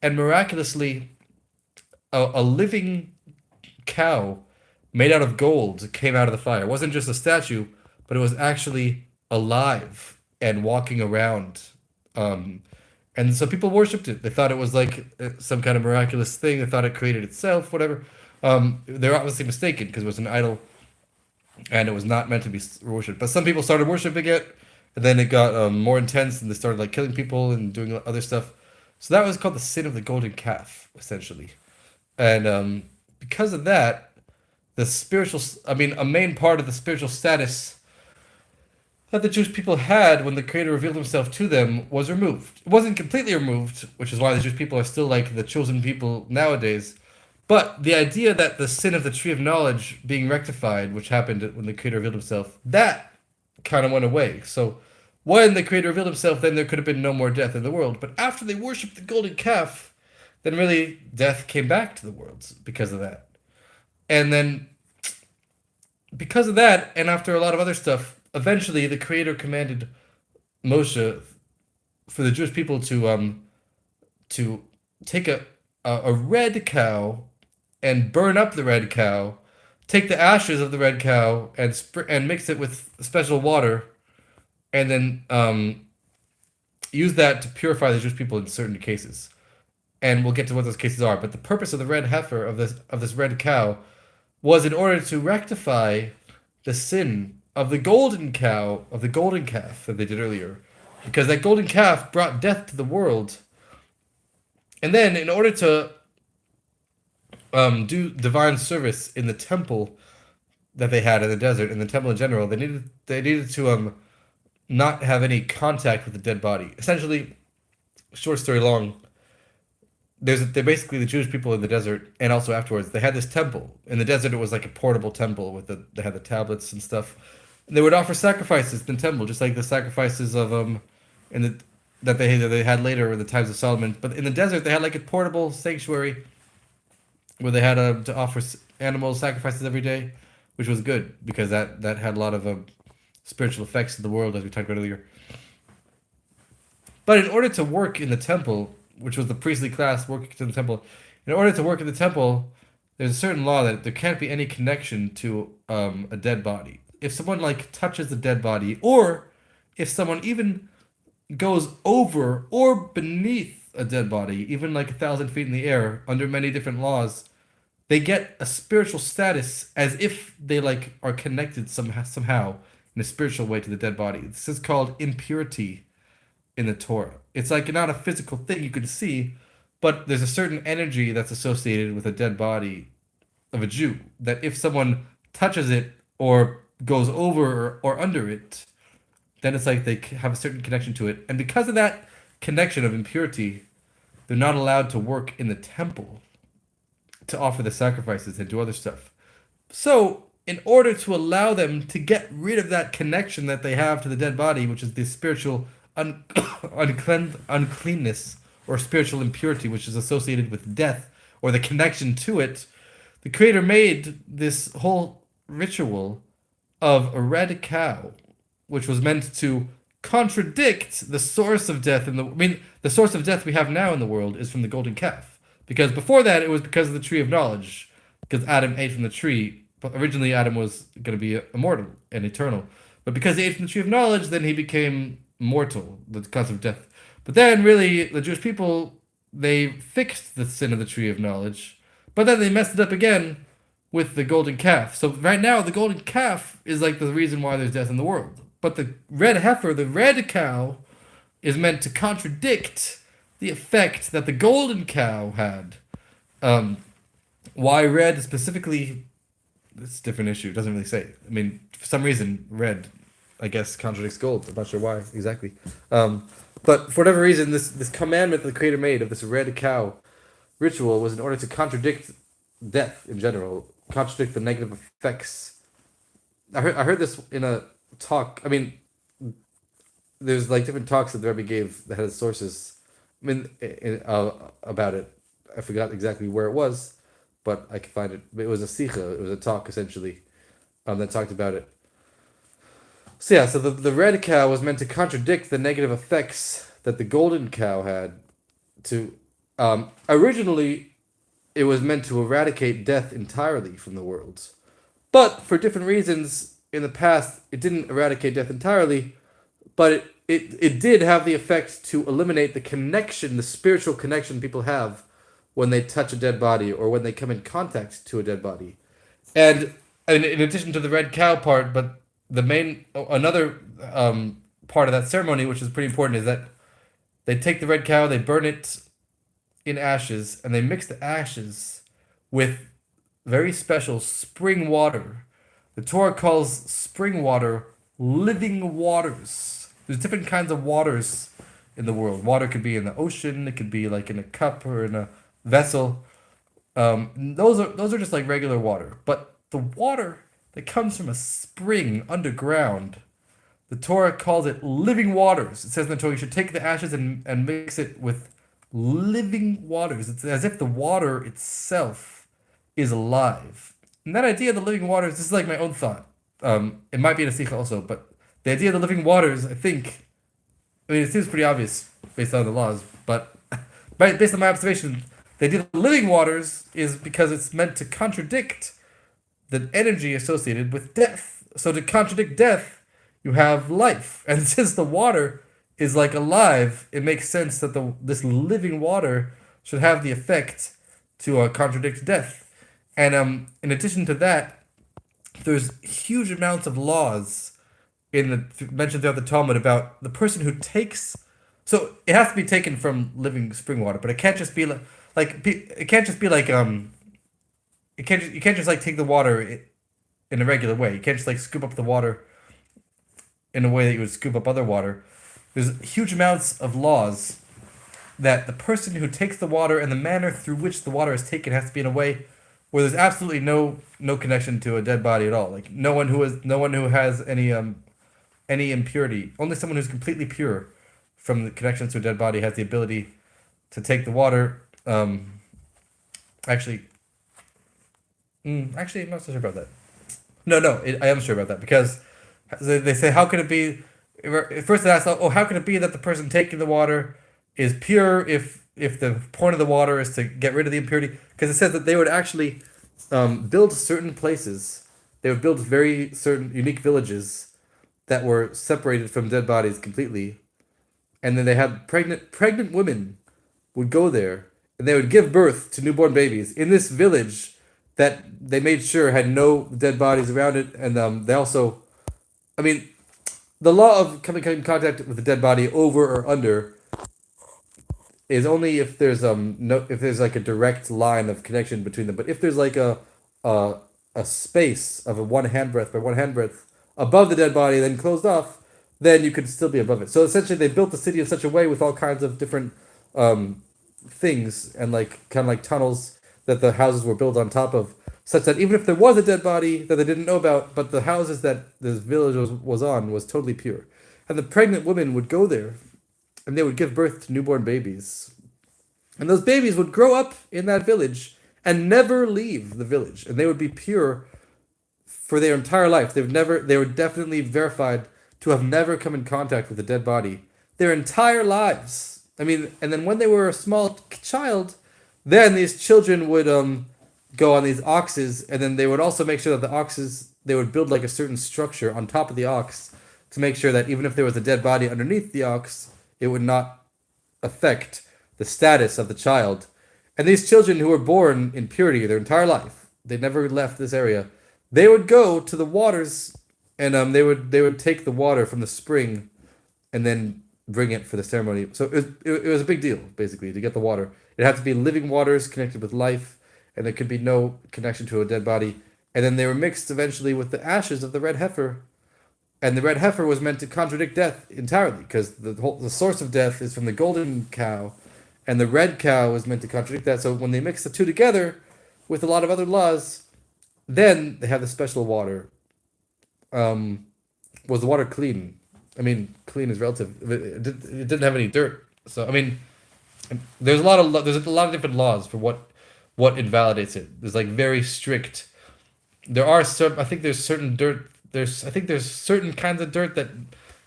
and miraculously, a living cow made out of gold came out of the fire. It wasn't just a statue, but it was actually alive and walking around. Um, and so people worshipped it. They thought it was like some kind of miraculous thing. They thought it created itself, whatever. They're obviously mistaken because it was an idol and it was not meant to be worshipped. But some people started worshiping it, and then it got more intense, and they started like killing people and doing other stuff. So that was called the sin of the golden calf, essentially. And because of that, the spiritual, I mean, a main part of the spiritual status that the Jewish people had when the Creator revealed Himself to them was removed. It wasn't completely removed, which is why the Jewish people are still like the chosen people nowadays. But the idea that the sin of the tree of knowledge being rectified, which happened when the Creator revealed Himself, that kind of went away. So when the Creator revealed Himself, then there could have been no more death in the world. But after they worshipped the golden calf, then really death came back to the world because of that. And then because of that, and after a lot of other stuff, eventually the Creator commanded Moshe for the Jewish people to take a red cow and burn up the red cow, take the ashes of the red cow and mix it with special water, and then use that to purify the Jewish people in certain cases. And we'll get to what those cases are. But the purpose of the red heifer of this red cow was in order to rectify the sin of the golden cow, of the golden calf that they did earlier, because that golden calf brought death to the world. And then, in order to do divine service in the temple that they had in the desert, in the temple in general, they needed to not have any contact with the dead body. Essentially, short story long, they're basically the Jewish people in the desert, and also afterwards they had this temple in the desert. It was like a portable temple with they had the tablets and stuff, and they would offer sacrifices in the temple, just like the sacrifices of in the that they had later in the times of Solomon. But in the desert, they had like a portable sanctuary where they had to offer animal sacrifices every day, which was good because that had a lot of spiritual effects in the world, as we talked about earlier. But in order to work in the temple, which was the priestly class working in the temple, in order to work in the temple, there's a certain law that there can't be any connection to a dead body. If someone like touches the dead body, or if someone even goes over or beneath a dead body, even like 1,000 feet in the air, under many different laws, they get a spiritual status as if they like are connected somehow in a spiritual way to the dead body. This is called impurity in the Torah. It's like not a physical thing you can see, but there's a certain energy that's associated with a dead body of a Jew, that if someone touches it or goes over or under it, then it's like they have a certain connection to it. And because of that connection of impurity, they're not allowed to work in the temple to offer the sacrifices and do other stuff. So, in order to allow them to get rid of that connection that they have to the dead body, which is the spiritual uncleanness or spiritual impurity, which is associated with death or the connection to it, the Creator made this whole ritual of a red cow, which was meant to contradict the source of death the source of death we have now in the world is from the golden calf. Because before that, it was because of the tree of knowledge, because Adam ate from the tree. But originally, Adam was going to be immortal and eternal. But because he ate from the tree of knowledge, then he became mortal, the cause of death. But then, really, the Jewish people, they fixed the sin of the tree of knowledge, but then they messed it up again with the golden calf. So right now, the golden calf is like the reason why there's death in the world. But the red heifer, the red cow, is meant to contradict the effect that the golden cow had. Why red specifically? It's a different issue. It doesn't really say. I mean, for some reason, red, I guess, contradicts gold. I'm not sure why exactly. But for whatever reason, this commandment that the Creator made of this red cow ritual was in order to contradict death in general, contradict the negative effects. I heard this in a talk. I mean, there's like different talks that the Rebbe gave that had sources. I mean, about it. I forgot exactly where it was, but I can find it. It was a sicha. It was a talk essentially, that talked about it. So yeah, so the red cow was meant to contradict the negative effects that the golden cow had. Originally, it was meant to eradicate death entirely from the world, But for different reasons in the past, it didn't eradicate death entirely, but it did have the effect to eliminate the connection, the spiritual connection people have when they touch a dead body or when they come in contact to a dead body. And in addition to the red cow part, but another part of that ceremony, which is pretty important, is that they take the red cow, they burn it in ashes, and they mix the ashes with very special spring water. The Torah calls spring water living waters. There's different kinds of waters in the world. Water could be in the ocean, it could be like in a cup or in a vessel. Those are just like regular water. But the water that comes from a spring underground, the Torah calls it living waters. It says in the Torah you should take the ashes and mix it with living waters. It's as if the water itself is alive. And that idea of the living waters, this is like my own thought. It might be in a sikha also, but the idea of the living waters, I mean, it seems pretty obvious based on the laws, but based on my observation, the idea of the living waters is because it's meant to contradict the energy associated with death. So to contradict death, you have life. And since the water is like alive, it makes sense that this living water should have the effect to contradict death. And in addition to that, there's huge amounts of laws mentioned throughout the Talmud about the person who takes. So it has to be taken from living spring water, but it can't just be you can't just like take the water in a regular way. You can't just like scoop up the water in a way that you would scoop up other water. There's huge amounts of laws that the person who takes the water and the manner through which the water is taken has to be in a way where there's absolutely no connection to a dead body at all. Like no one who has any impurity. Only someone who's completely pure from the connection to a dead body has the ability to take the water. Actually, I'm not so sure about that. No, I am sure about that because they say, how can it be? First they ask, how can it be that the person taking the water is pure if the point of the water is to get rid of the impurity? Because it says that they would actually build certain places. They would build very certain unique villages that were separated from dead bodies completely, and then they had pregnant women would go there and they would give birth to newborn babies in this village that they made sure had no dead bodies around it. And they also, I mean, the law of coming in contact with a dead body over or under is only if there's like a direct line of connection between them. But if there's like a space of a one handbreadth by one handbreadth above the dead body, then closed off, then you could still be above it. So essentially, they built the city in such a way with all kinds of different things and like kind of like tunnels that the houses were built on top of, such that even if there was a dead body that they didn't know about, but the houses that this village was on was totally pure. And the pregnant women would go there and they would give birth to newborn babies. And those babies would grow up in that village and never leave the village. And they would be pure for their entire life. They were definitely verified to have never come in contact with a dead body their entire lives. I mean, and then when they were a small child, then these children would go on these oxes, and then they would also make sure that the oxes, they would build like a certain structure on top of the ox to make sure that even if there was a dead body underneath the ox, it would not affect the status of the child. And these children who were born in purity their entire life, they never left this area, they would go to the waters, and they would take the water from the spring and then bring it for the ceremony. So it was a big deal, basically, to get the water. It had to be living waters connected with life, and there could be no connection to a dead body. And then they were mixed eventually with the ashes of the red heifer. And the red heifer was meant to contradict death entirely, because the source of death is from the golden cow, and the red cow was meant to contradict that. So when they mix the two together with a lot of other laws, then they have the special water. Was the water clean? I mean, clean is relative. It didn't have any dirt. So I mean, there's a lot of different laws for what invalidates it. There's like very strict. There are I think there's certain dirt. There's certain kinds of dirt that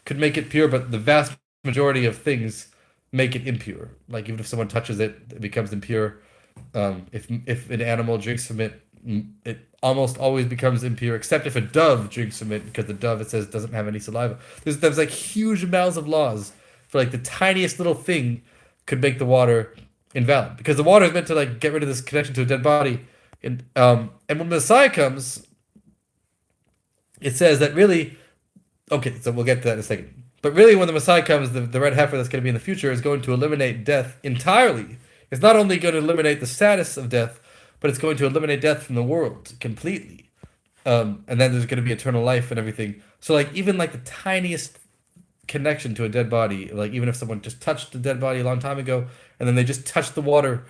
could make it pure, but the vast majority of things make it impure. Like even if someone touches it, it becomes impure. If an animal drinks from it, it almost always becomes impure, except if a dove drinks from it, because the dove, it says, doesn't have any saliva. There's like huge amounts of laws for like the tiniest little thing could make the water invalid, because the water is meant to like get rid of this connection to a dead body. And when Messiah comes, it says that really, okay, so we'll get to that in a second. But really, when the Messiah comes, the red heifer that's going to be in the future is going to eliminate death entirely. It's not only going to eliminate the status of death, but it's going to eliminate death from the world completely. And then there's going to be eternal life and everything. So, like, even like the tiniest connection to a dead body, like even if someone just touched a dead body a long time ago, and then they just touched the water,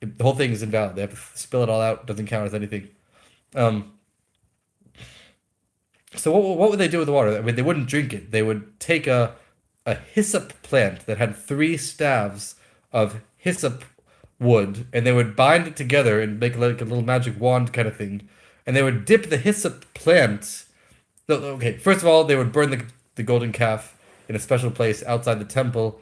the whole thing is invalid. They have to spill it all out. It doesn't count as anything. So what would they do with the water? I mean, they wouldn't drink it. They would take a hyssop plant that had 3 staves of hyssop wood, and they would bind it together and make like a little magic wand kind of thing. And they would dip the hyssop plant. Okay, first of all, they would burn the golden calf in a special place outside the temple.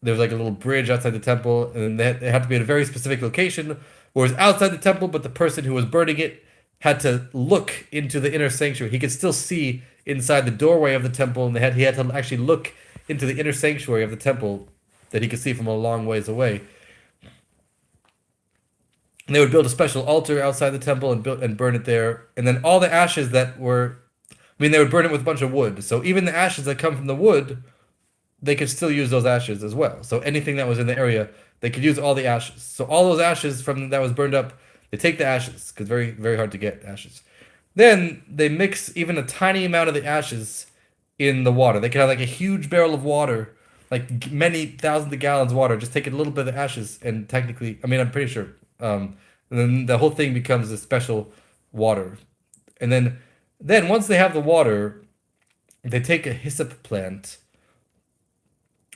There was like a little bridge outside the temple, and they had to be in a very specific location, where it was outside the temple, but the person who was burning it had to look into the inner sanctuary. He could still see inside the doorway of the temple, and he had to actually look into the inner sanctuary of the temple that he could see from a long ways away. And they would build a special altar outside the temple and burn it there. And then all the ashes that were, I mean, they would burn it with a bunch of wood. So even the ashes that come from the wood, they could still use those ashes as well. So anything that was in the area, they could use all the ashes. So all those ashes from that was burned up, they take the ashes, because very, very hard to get ashes. Then they mix even a tiny amount of the ashes in the water. They could have like a huge barrel of water, like many thousands of gallons of water, just take a little bit of the ashes, and technically, I mean, I'm pretty sure. And then the whole thing becomes a special water. And then once they have the water, they take a hyssop plant,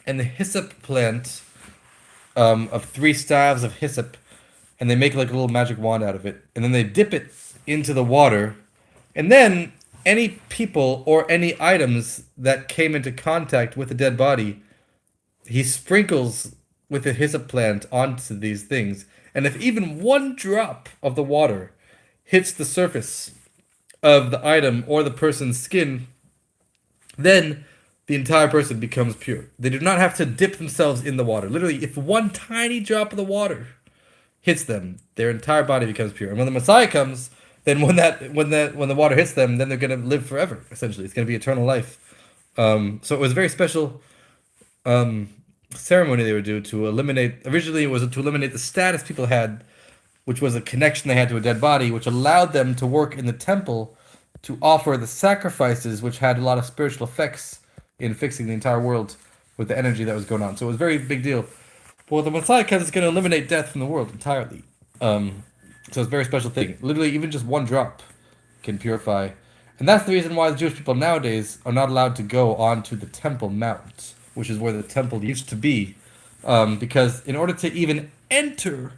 and the hyssop plant of 3 staves of hyssop, and they make like a little magic wand out of it, and then they dip it into the water, and then any people or any items that came into contact with the dead body, he sprinkles with the hyssop plant onto these things. And if even one drop of the water hits the surface of the item or the person's skin, then the entire person becomes pure. They do not have to dip themselves in the water. Literally, if one tiny drop of the water hits them, their entire body becomes pure. And when the Messiah comes, then when the water hits them, then they're gonna live forever. Essentially, it's gonna be eternal life. So it was a very special ceremony they would do to eliminate. Originally, it was to eliminate the status people had, which was a connection they had to a dead body, which allowed them to work in the temple to offer the sacrifices, which had a lot of spiritual effects in fixing the entire world with the energy that was going on. So it was a very big deal. But when the Messiah comes, it's going to eliminate death from the world entirely. So it's a very special thing. Literally, even just one drop can purify. And that's the reason why the Jewish people nowadays are not allowed to go onto the Temple Mount, which is where the temple used to be. Because in order to even enter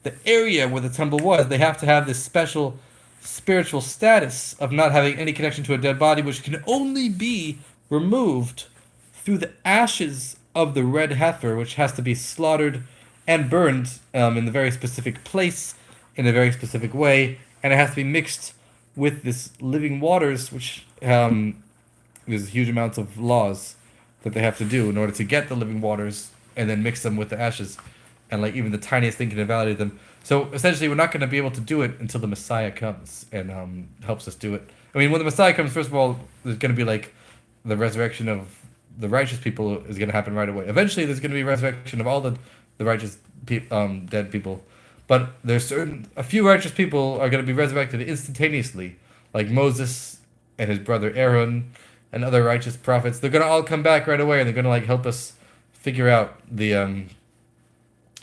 the area where the temple was, they have to have this special spiritual status of not having any connection to a dead body, which can only be removed through the ashes of the red heifer, which has to be slaughtered and burned in a very specific place, in a very specific way, and it has to be mixed with this living waters, which there's huge amounts of laws that they have to do in order to get the living waters and then mix them with the ashes, and like even the tiniest thing can invalidate them. So essentially, we're not going to be able to do it until the Messiah comes and helps us do it. I mean, when the Messiah comes, first of all, there's going to be like the resurrection of the righteous people is going to happen right away. Eventually, there's going to be resurrection of all the righteous dead people. But there's a few righteous people are going to be resurrected instantaneously, like Moses and his brother Aaron and other righteous prophets. They're going to all come back right away, and they're going to like help us figure out the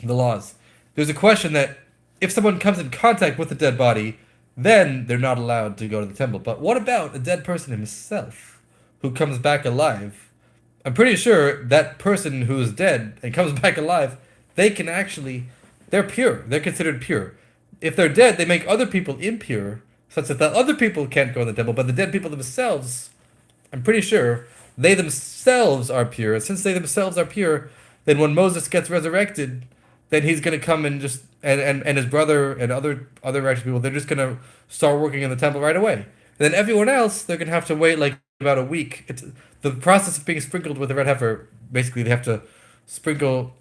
laws. There's a question that if someone comes in contact with a dead body, then they're not allowed to go to the temple. But what about a dead person himself who comes back alive? I'm pretty sure that person who's dead and comes back alive, they're pure. They're considered pure. If they're dead, they make other people impure, such that the other people can't go in the temple, but the dead people themselves, I'm pretty sure, they themselves are pure. And since they themselves are pure, then when Moses gets resurrected, then he's gonna come and just and his brother and other righteous people, they're just gonna start working in the temple right away. And then everyone else, they're gonna have to wait like about a week. It's the process of being sprinkled with the red heifer. Basically, sprinkle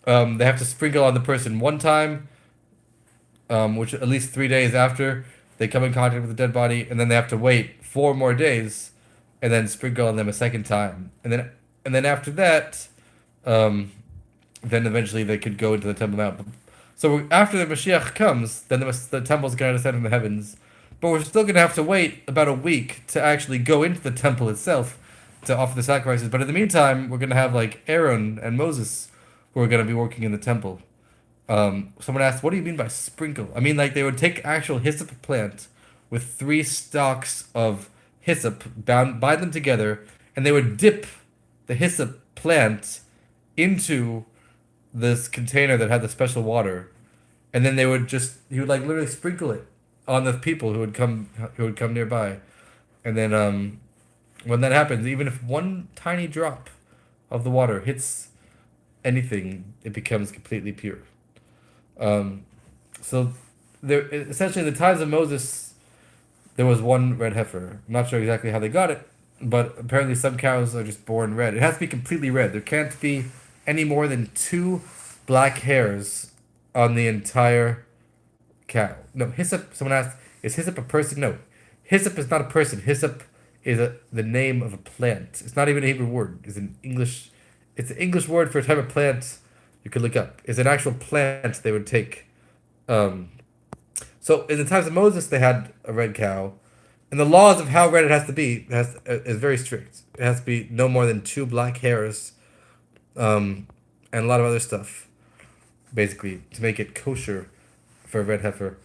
they have to sprinkle on the person one time, which at least 3 days after they come in contact with the dead body, and then they have to wait 4 more days, and then sprinkle on them a second time, and then after that, um, then eventually they could go into the Temple Mount. So after the Mashiach comes, then the temple's going to descend from the heavens, but we're still going to have to wait about a week to actually go into the temple itself to offer the sacrifices. But in the meantime, we're going to have like Aaron and Moses who are going to be working in the temple. Someone asked, "What do you mean by sprinkle?" I mean, like they would take actual hyssop plant with 3 stalks of hyssop, bind them together, and they would dip the hyssop plant into this container that had the special water, and then he would like literally sprinkle it on the people who would come nearby, and then when that happens, even if one tiny drop of the water hits anything, it becomes completely pure. Um, so there, essentially, in the times of Moses, there was one red heifer. I'm not sure exactly how they got it, but apparently some cows are just born red. It has to be completely red. There can't be any more than 2 black hairs on the entire cow. No, hyssop. Someone asked, "Is hyssop a person?" No, hyssop is not a person. Hyssop is the name of a plant. It's not even a Hebrew word. It's an English. It's an English word for a type of plant. You could look up. It's an actual plant they would take. Um, so in the times of Moses, they had a red cow, and the laws of how red it has to be is very strict. It has to be no more than 2 black hairs, and a lot of other stuff, basically to make it kosher for a red heifer.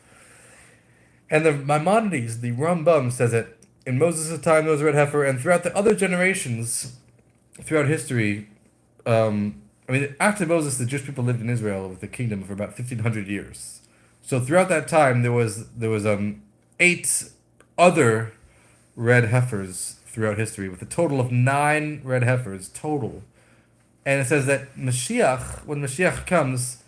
And the Maimonides, the Rambam, says that in Moses' time there was a red heifer, and throughout the other generations, throughout history, I mean, after Moses, the Jewish people lived in Israel with the kingdom for about 1,500 years. So throughout that time, there was 8 other red heifers throughout history, with a total of 9 red heifers total. And it says that when Mashiach comes,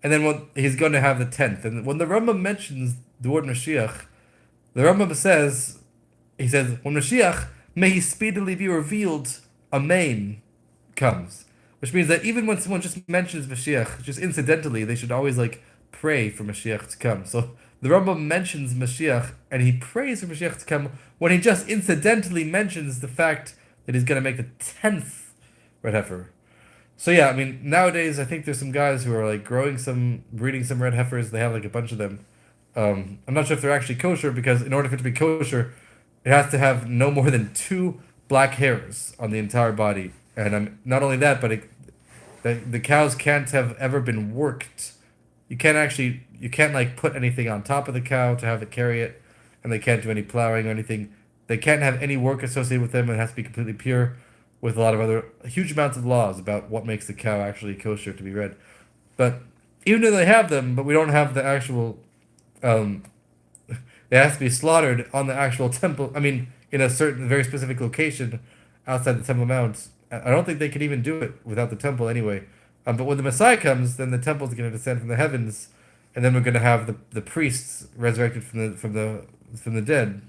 and then he's going to have the 10th. And when the Rambam mentions the word Mashiach, the Rambam he says, when Mashiach, may he speedily be revealed, Amen, comes. Which means that even when someone just mentions Mashiach, just incidentally, they should always like pray for Mashiach to come. So the Rambam mentions Mashiach, and he prays for Mashiach to come when he just incidentally mentions the fact that he's going to make the 10th red heifer. So yeah, I mean, nowadays I think there's some guys who are like breeding some red heifers. They have like a bunch of them. I'm not sure if they're actually kosher, because in order for it to be kosher, it has to have no more than 2 black hairs on the entire body. And not only that, but the cows can't have ever been worked. You can't like put anything on top of the cow to have it carry it, and they can't do any plowing or anything. They can't have any work associated with them. It has to be completely pure, with a lot of other huge amounts of laws about what makes the cow actually kosher to be red. But even though they have them, but we don't have the actual. They have to be slaughtered on the actual temple. I mean, in a certain very specific location outside the Temple Mount. I don't think they can even do it without the temple anyway. But when the Messiah comes, then the temple is going to descend from the heavens, and then we're going to have the priests resurrected from the dead,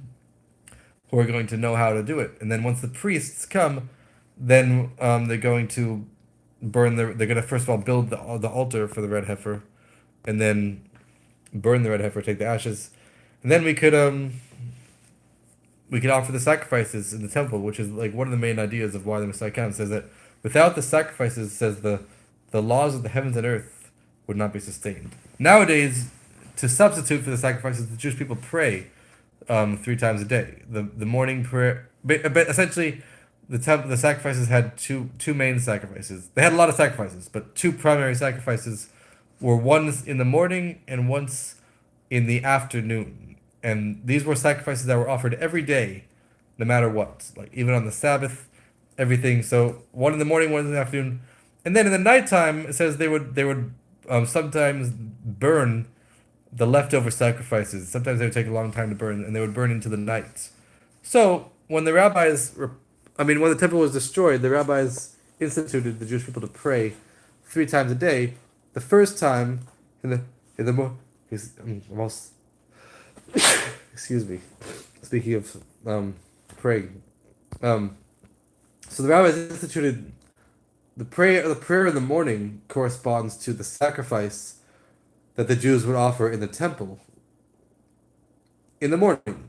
who are going to know how to do it. And then once the priests come, then they're going to they're going to first of all build the altar for the red heifer, and then burn the red heifer, take the ashes, and then we could offer the sacrifices in the temple, which is like one of the main ideas of why the Messiah comes. It says that without the sacrifices, says the laws of the heavens and earth would not be sustained. Nowadays, to substitute for the sacrifices, the Jewish people pray 3 times a day. The morning prayer, but essentially, the sacrifices had two main sacrifices. They had a lot of sacrifices, but 2 primary sacrifices were once in the morning and once in the afternoon. And these were sacrifices that were offered every day, no matter what. Like even on the Sabbath, everything. So one in the morning, one in the afternoon, and then in the nighttime, it says they would sometimes burn the leftover sacrifices. Sometimes they would take a long time to burn, and they would burn into the night. So when the when the temple was destroyed, the rabbis instituted the Jewish people to pray 3 times a day, The first time in the more almost excuse me. Speaking of praying, so the rabbis instituted the prayer. The prayer in the morning corresponds to the sacrifice that the Jews would offer in the temple in the morning,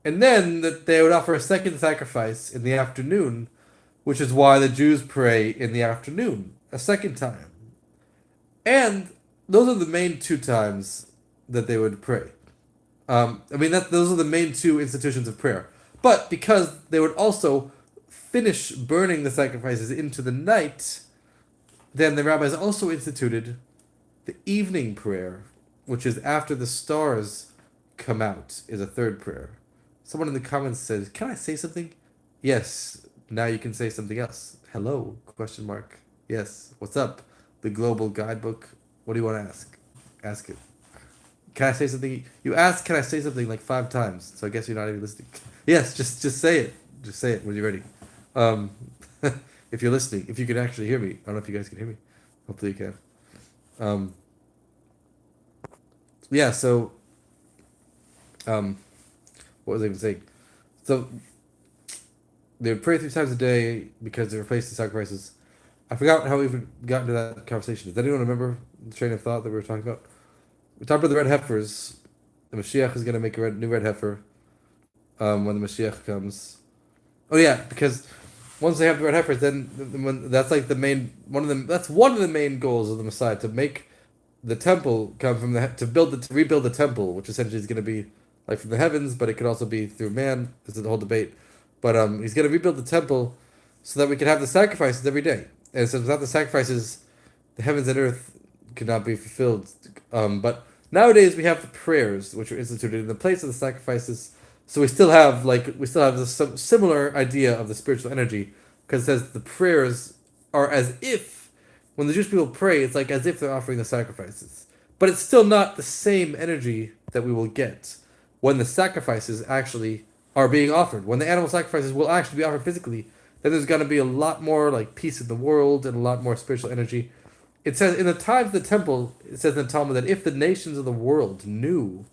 and then that they would offer a second sacrifice in the afternoon, which is why the Jews pray in the afternoon a second time. And those are the main two times that they would pray. Those are the main two institutions of prayer. But because they would also finish burning the sacrifices into the night, then the rabbis also instituted the evening prayer, which is after the stars come out, is a third prayer. Someone in the comments says, "Can I say something?" Yes. Now you can say something else. Hello? Question mark. Yes. What's up? The global guidebook. What do you want to ask? Ask it. Can I say something? You asked, "Can I say something?" like 5 times. So I guess you're not even listening. Yes. Just say it. Just say it when you're ready. If you're listening, if you can actually hear me. I don't know if you guys can hear me. Hopefully you can. Yeah. So. What was I even saying? So they would pray 3 times a day because they replaced the sacrifices. I forgot how we even got into that conversation. Does anyone remember the train of thought that we were talking about? We talked about the red heifers. The Moshiach is going to make a new red heifer when the Moshiach comes. Oh yeah, because once they have the red heifers, then that's like the main one of them. That's one of the main goals of the Messiah, to make the temple come from to rebuild the temple, which essentially is going to be like from the heavens, but it could also be through man. This is the whole debate. But he's going to rebuild the temple so that we can have the sacrifices every day. And so without the sacrifices, the heavens and earth could not be fulfilled. But nowadays we have the prayers, which are instituted in the place of the sacrifices. So we still have this similar idea of the spiritual energy, because it says the prayers are as if, when the Jewish people pray, it's like as if they're offering the sacrifices. But it's still not the same energy that we will get when the sacrifices actually are being offered. When the animal sacrifices will actually be offered physically, then there's going to be a lot more like peace in the world and a lot more spiritual energy. It says in the times of the temple, it says in the Talmud that if the nations of the world knew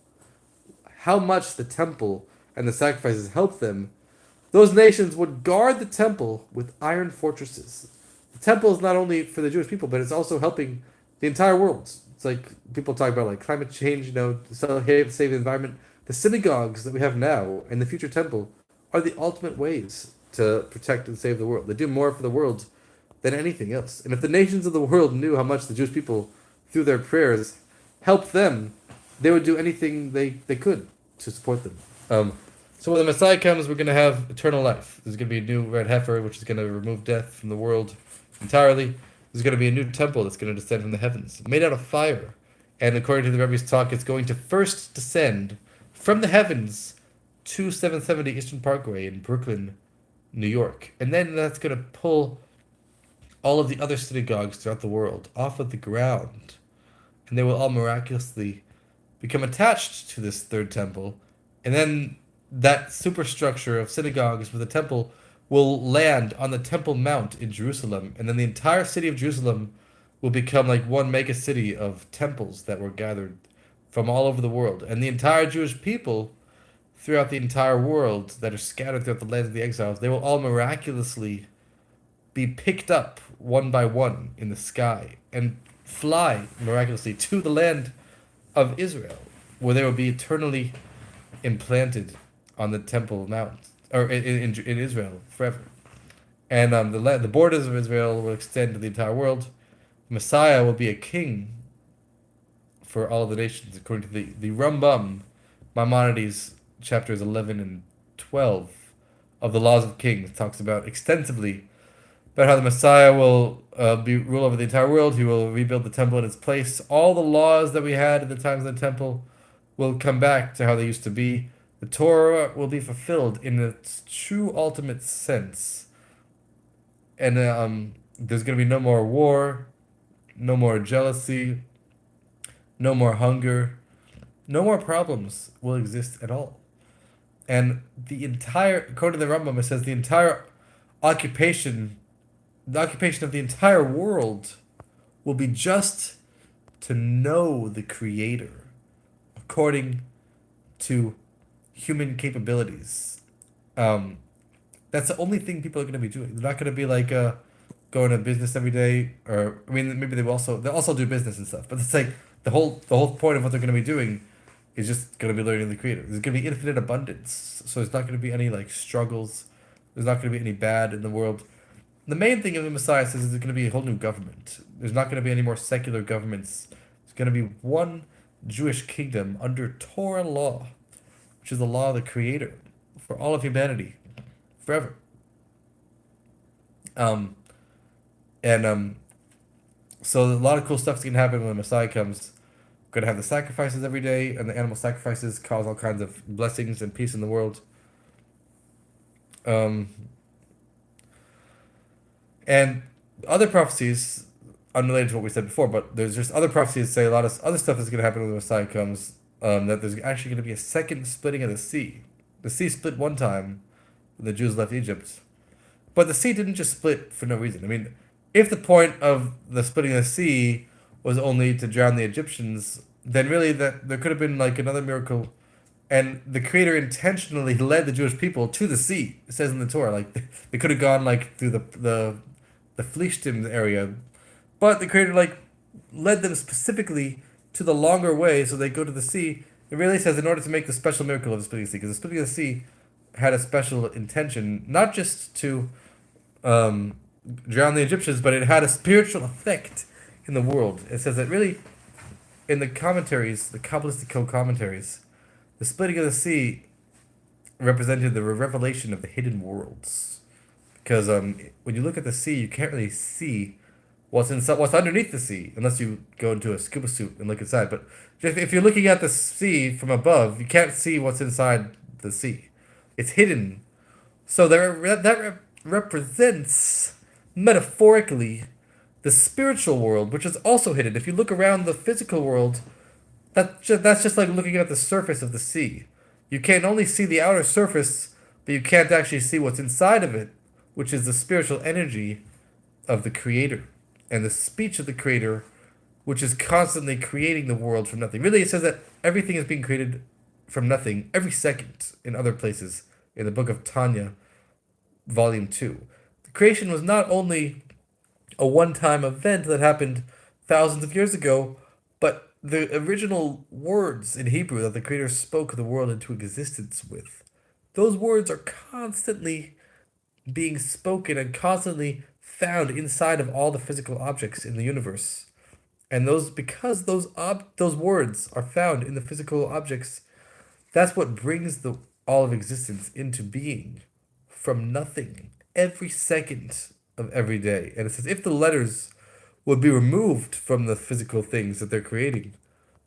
how much the temple and the sacrifices helped them, those nations would guard the temple with iron fortresses. The temple is not only for the Jewish people, but it's also helping the entire world. It's like people talk about like climate change, save the environment. The synagogues that we have now and the future temple are the ultimate ways to protect and save the world. They do more for the world than anything else. And if the nations of the world knew how much the Jewish people, through their prayers, helped them, they would do anything they could to support them. So when the Messiah comes, we're going to have eternal life. There's going to be a new red heifer, which is going to remove death from the world entirely. There's going to be a new temple that's going to descend from the heavens, made out of fire. And according to the Rebbe's talk, it's going to first descend from the heavens to 770 Eastern Parkway in Brooklyn, New York. And then that's going to pull all of the other synagogues throughout the world off of the ground. And they will all miraculously become attached to this third temple. And then that superstructure of synagogues with the temple will land on the Temple Mount in Jerusalem. And then the entire city of Jerusalem will become like one mega city of temples that were gathered from all over the world. And the entire Jewish people throughout the entire world that are scattered throughout the lands of the exiles, they will all miraculously be picked up one by one in the sky and fly miraculously to the land of Israel, where they will be eternally implanted on the Temple Mount, or in Israel forever. And the borders of Israel will extend to the entire world. Messiah will be a king for all of the nations, according to the Rambam, Maimonides, chapters 11 and 12 of the Laws of Kings, talks about extensively about how the Messiah will rule over the entire world. He will rebuild the temple in its place. All the laws that we had at the times of the temple will come back to how they used to be. The Torah will be fulfilled in its true ultimate sense. And there's going to be no more war, no more jealousy, no more hunger, no more problems will exist at all. And according to the Rambam, it says the occupation of the entire world will be just to know the Creator according to human capabilities. Um, that's the only thing people are going to be doing. They're not going to be like going to business every day, or I mean, maybe they'll also do business and stuff. But it's like the whole point of what they're going to be doing is just going to be learning the Creator. There's going to be infinite abundance, so there's not going to be any like struggles. There's not going to be any bad in the world. The main thing of the Messiah says is there's going to be a whole new government. There's not going to be any more secular governments. There's going to be one Jewish kingdom under Torah law, which is the law of the Creator for all of humanity, forever. Um, and so a lot of cool stuff's gonna happen when the Messiah comes. We're gonna have the sacrifices every day, and the animal sacrifices cause all kinds of blessings and peace in the world. Um, and other prophecies, unrelated to what we said before, but there's just other prophecies that say a lot of other stuff is gonna happen when the Messiah comes. That there's actually gonna be a second splitting of the sea. The sea split one time when the Jews left Egypt, but the sea didn't just split for no reason. I mean, if the point of the splitting of the sea was only to drown the Egyptians, then really that there could have been like another miracle, and the Creator intentionally led the Jewish people to the sea. It says in the Torah, like they could have gone like through the Philistine area, but the Creator like led them specifically to the longer way, so they go to the sea. It really says in order to make the special miracle of the splitting of the sea, because the splitting of the sea had a special intention, not just to um, drown the Egyptians, but it had a spiritual effect in the world. It says that really, in the commentaries, the Kabbalistic commentaries, the splitting of the sea represented the revelation of the hidden worlds. Because when you look at the sea, you can't really see what's underneath the sea unless you go into a scuba suit and look inside. But if you're looking at the sea from above, you can't see what's inside the sea. It's hidden. So that represents metaphorically the spiritual world, which is also hidden. If you look around the physical world, that's just like looking at the surface of the sea. You can only see the outer surface, but you can't actually see what's inside of it, which is the spiritual energy of the Creator and the speech of the Creator, which is constantly creating the world from nothing. Really, it says that everything is being created from nothing every second in other places in the book of Tanya, volume 2. The creation was not only a one-time event that happened thousands of years ago, but the original words in Hebrew that the Creator spoke the world into existence with. Those words are constantly being spoken and constantly found inside of all the physical objects in the universe. And because those words are found in the physical objects, that's what brings all of existence into being from nothing every second of every day. And it says if the letters would be removed from the physical things that they're creating,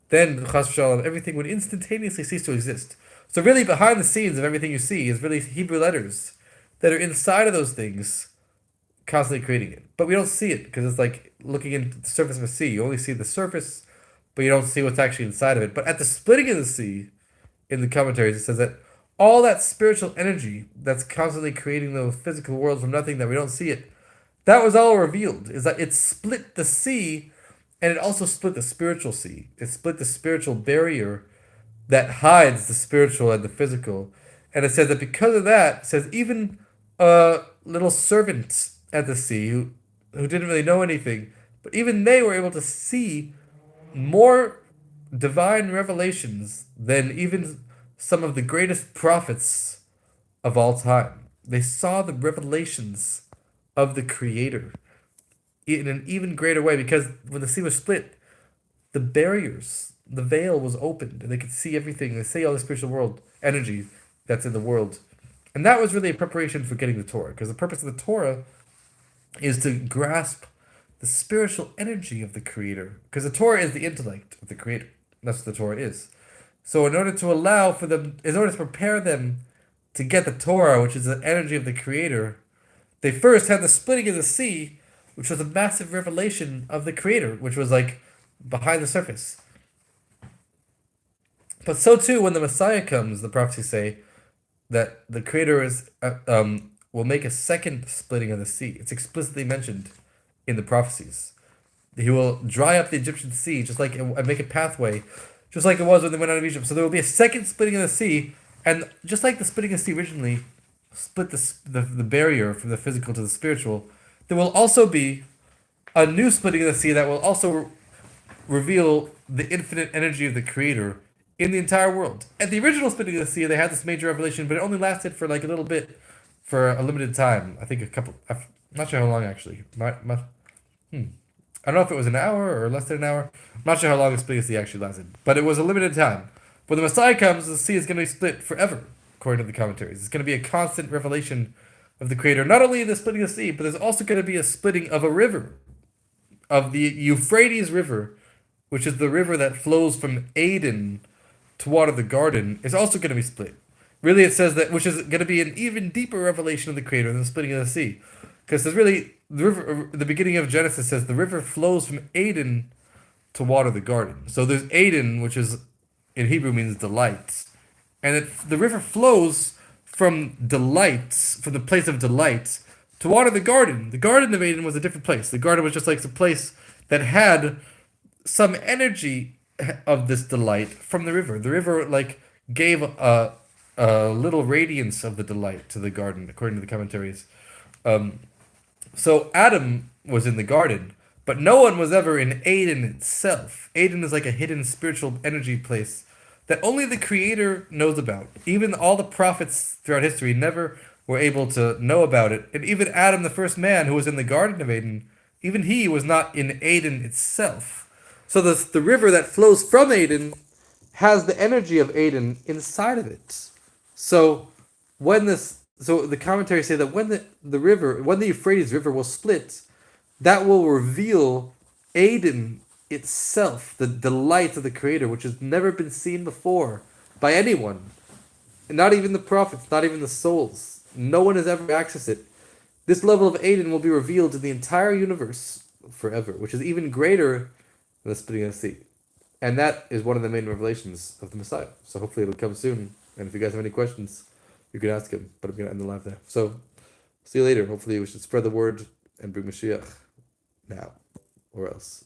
then chas v'shalom, everything would instantaneously cease to exist. So really behind the scenes of everything you see is really Hebrew letters that are inside of those things constantly creating it. But we don't see it because it's like looking into the surface of a sea. You only see the surface, but you don't see what's actually inside of it. But at the splitting of the sea, in the commentaries, it says that all that spiritual energy that's constantly creating the physical world from nothing that we don't see it, that was all revealed. Is that it split the sea, and it also split the spiritual sea. It split the spiritual barrier that hides the spiritual and the physical. And it says that because of that, it says even a little servant at the sea who didn't really know anything, but even they were able to see more divine revelations than even some of the greatest prophets of all time. They saw the revelations of the Creator in an even greater way because when the sea was split, the barriers, the veil was opened, and they could see everything. They see all the spiritual world energy that's in the world. And that was really a preparation for getting the Torah, because the purpose of the Torah is to grasp the spiritual energy of the Creator, because the Torah is the intellect of the Creator. That's what the Torah is. So in order to allow for them, in order to prepare them to get the Torah, which is the energy of the Creator, they first had the splitting of the sea, which was a massive revelation of the Creator, which was like behind the surface. But so too, when the Messiah comes, the prophecies say that the Creator will make a second splitting of the sea. It's explicitly mentioned in the prophecies. He will dry up the Egyptian sea, just like and make a pathway, just like it was when they went out of Egypt. So there will be a second splitting of the sea, and just like the splitting of the sea originally split the barrier from the physical to the spiritual, there will also be a new splitting of the sea that will also reveal the infinite energy of the Creator in the entire world. At the original splitting of the sea, they had this major revelation, but it only lasted for like a little bit, for a limited time. I think a couple. I'm not sure how long actually. I don't know if it was an hour or less than an hour. I'm not sure how long the splitting of the sea actually lasted, but it was a limited time. When the Messiah comes, the sea is going to be split forever, according to the commentaries. It's going to be a constant revelation of the Creator. Not only the splitting of the sea, but there's also going to be a splitting of a river, of the Euphrates River, which is the river that flows from Aden to water the garden, is also going to be split. Really, it says that, which is going to be an even deeper revelation of the Creator than the splitting of the sea. Because there's really, the river, the beginning of Genesis says the river flows from Aden to water the garden. So there's Aden, which is, in Hebrew means delight. And the river flows from delights, from the place of delight, to water the garden. The Garden of Eden was a different place. The garden was just like the place that had some energy of this delight from the river. The river like gave a little radiance of the delight to the garden, according to the commentaries. So Adam was in the garden, but no one was ever in Eden itself. Eden is like a hidden spiritual energy place that only the Creator knows about. Even all the prophets throughout history never were able to know about it. And even Adam, the first man who was in the Garden of Eden, even he was not in Eden itself. So the river that flows from Eden has the energy of Eden inside of it. So so the commentaries say that when the Euphrates River will split, that will reveal Eden itself, the delight of the Creator, which has never been seen before by anyone. Not even the prophets, not even the souls. No one has ever accessed it. This level of Eden will be revealed to the entire universe forever, which is even greater than the splitting of the sea. And that is one of the main revelations of the Messiah. So hopefully it'll come soon. And if you guys have any questions, you can ask him. But I'm going to end the live there. So see you later. Hopefully we should spread the word and bring Moshiach now, or else.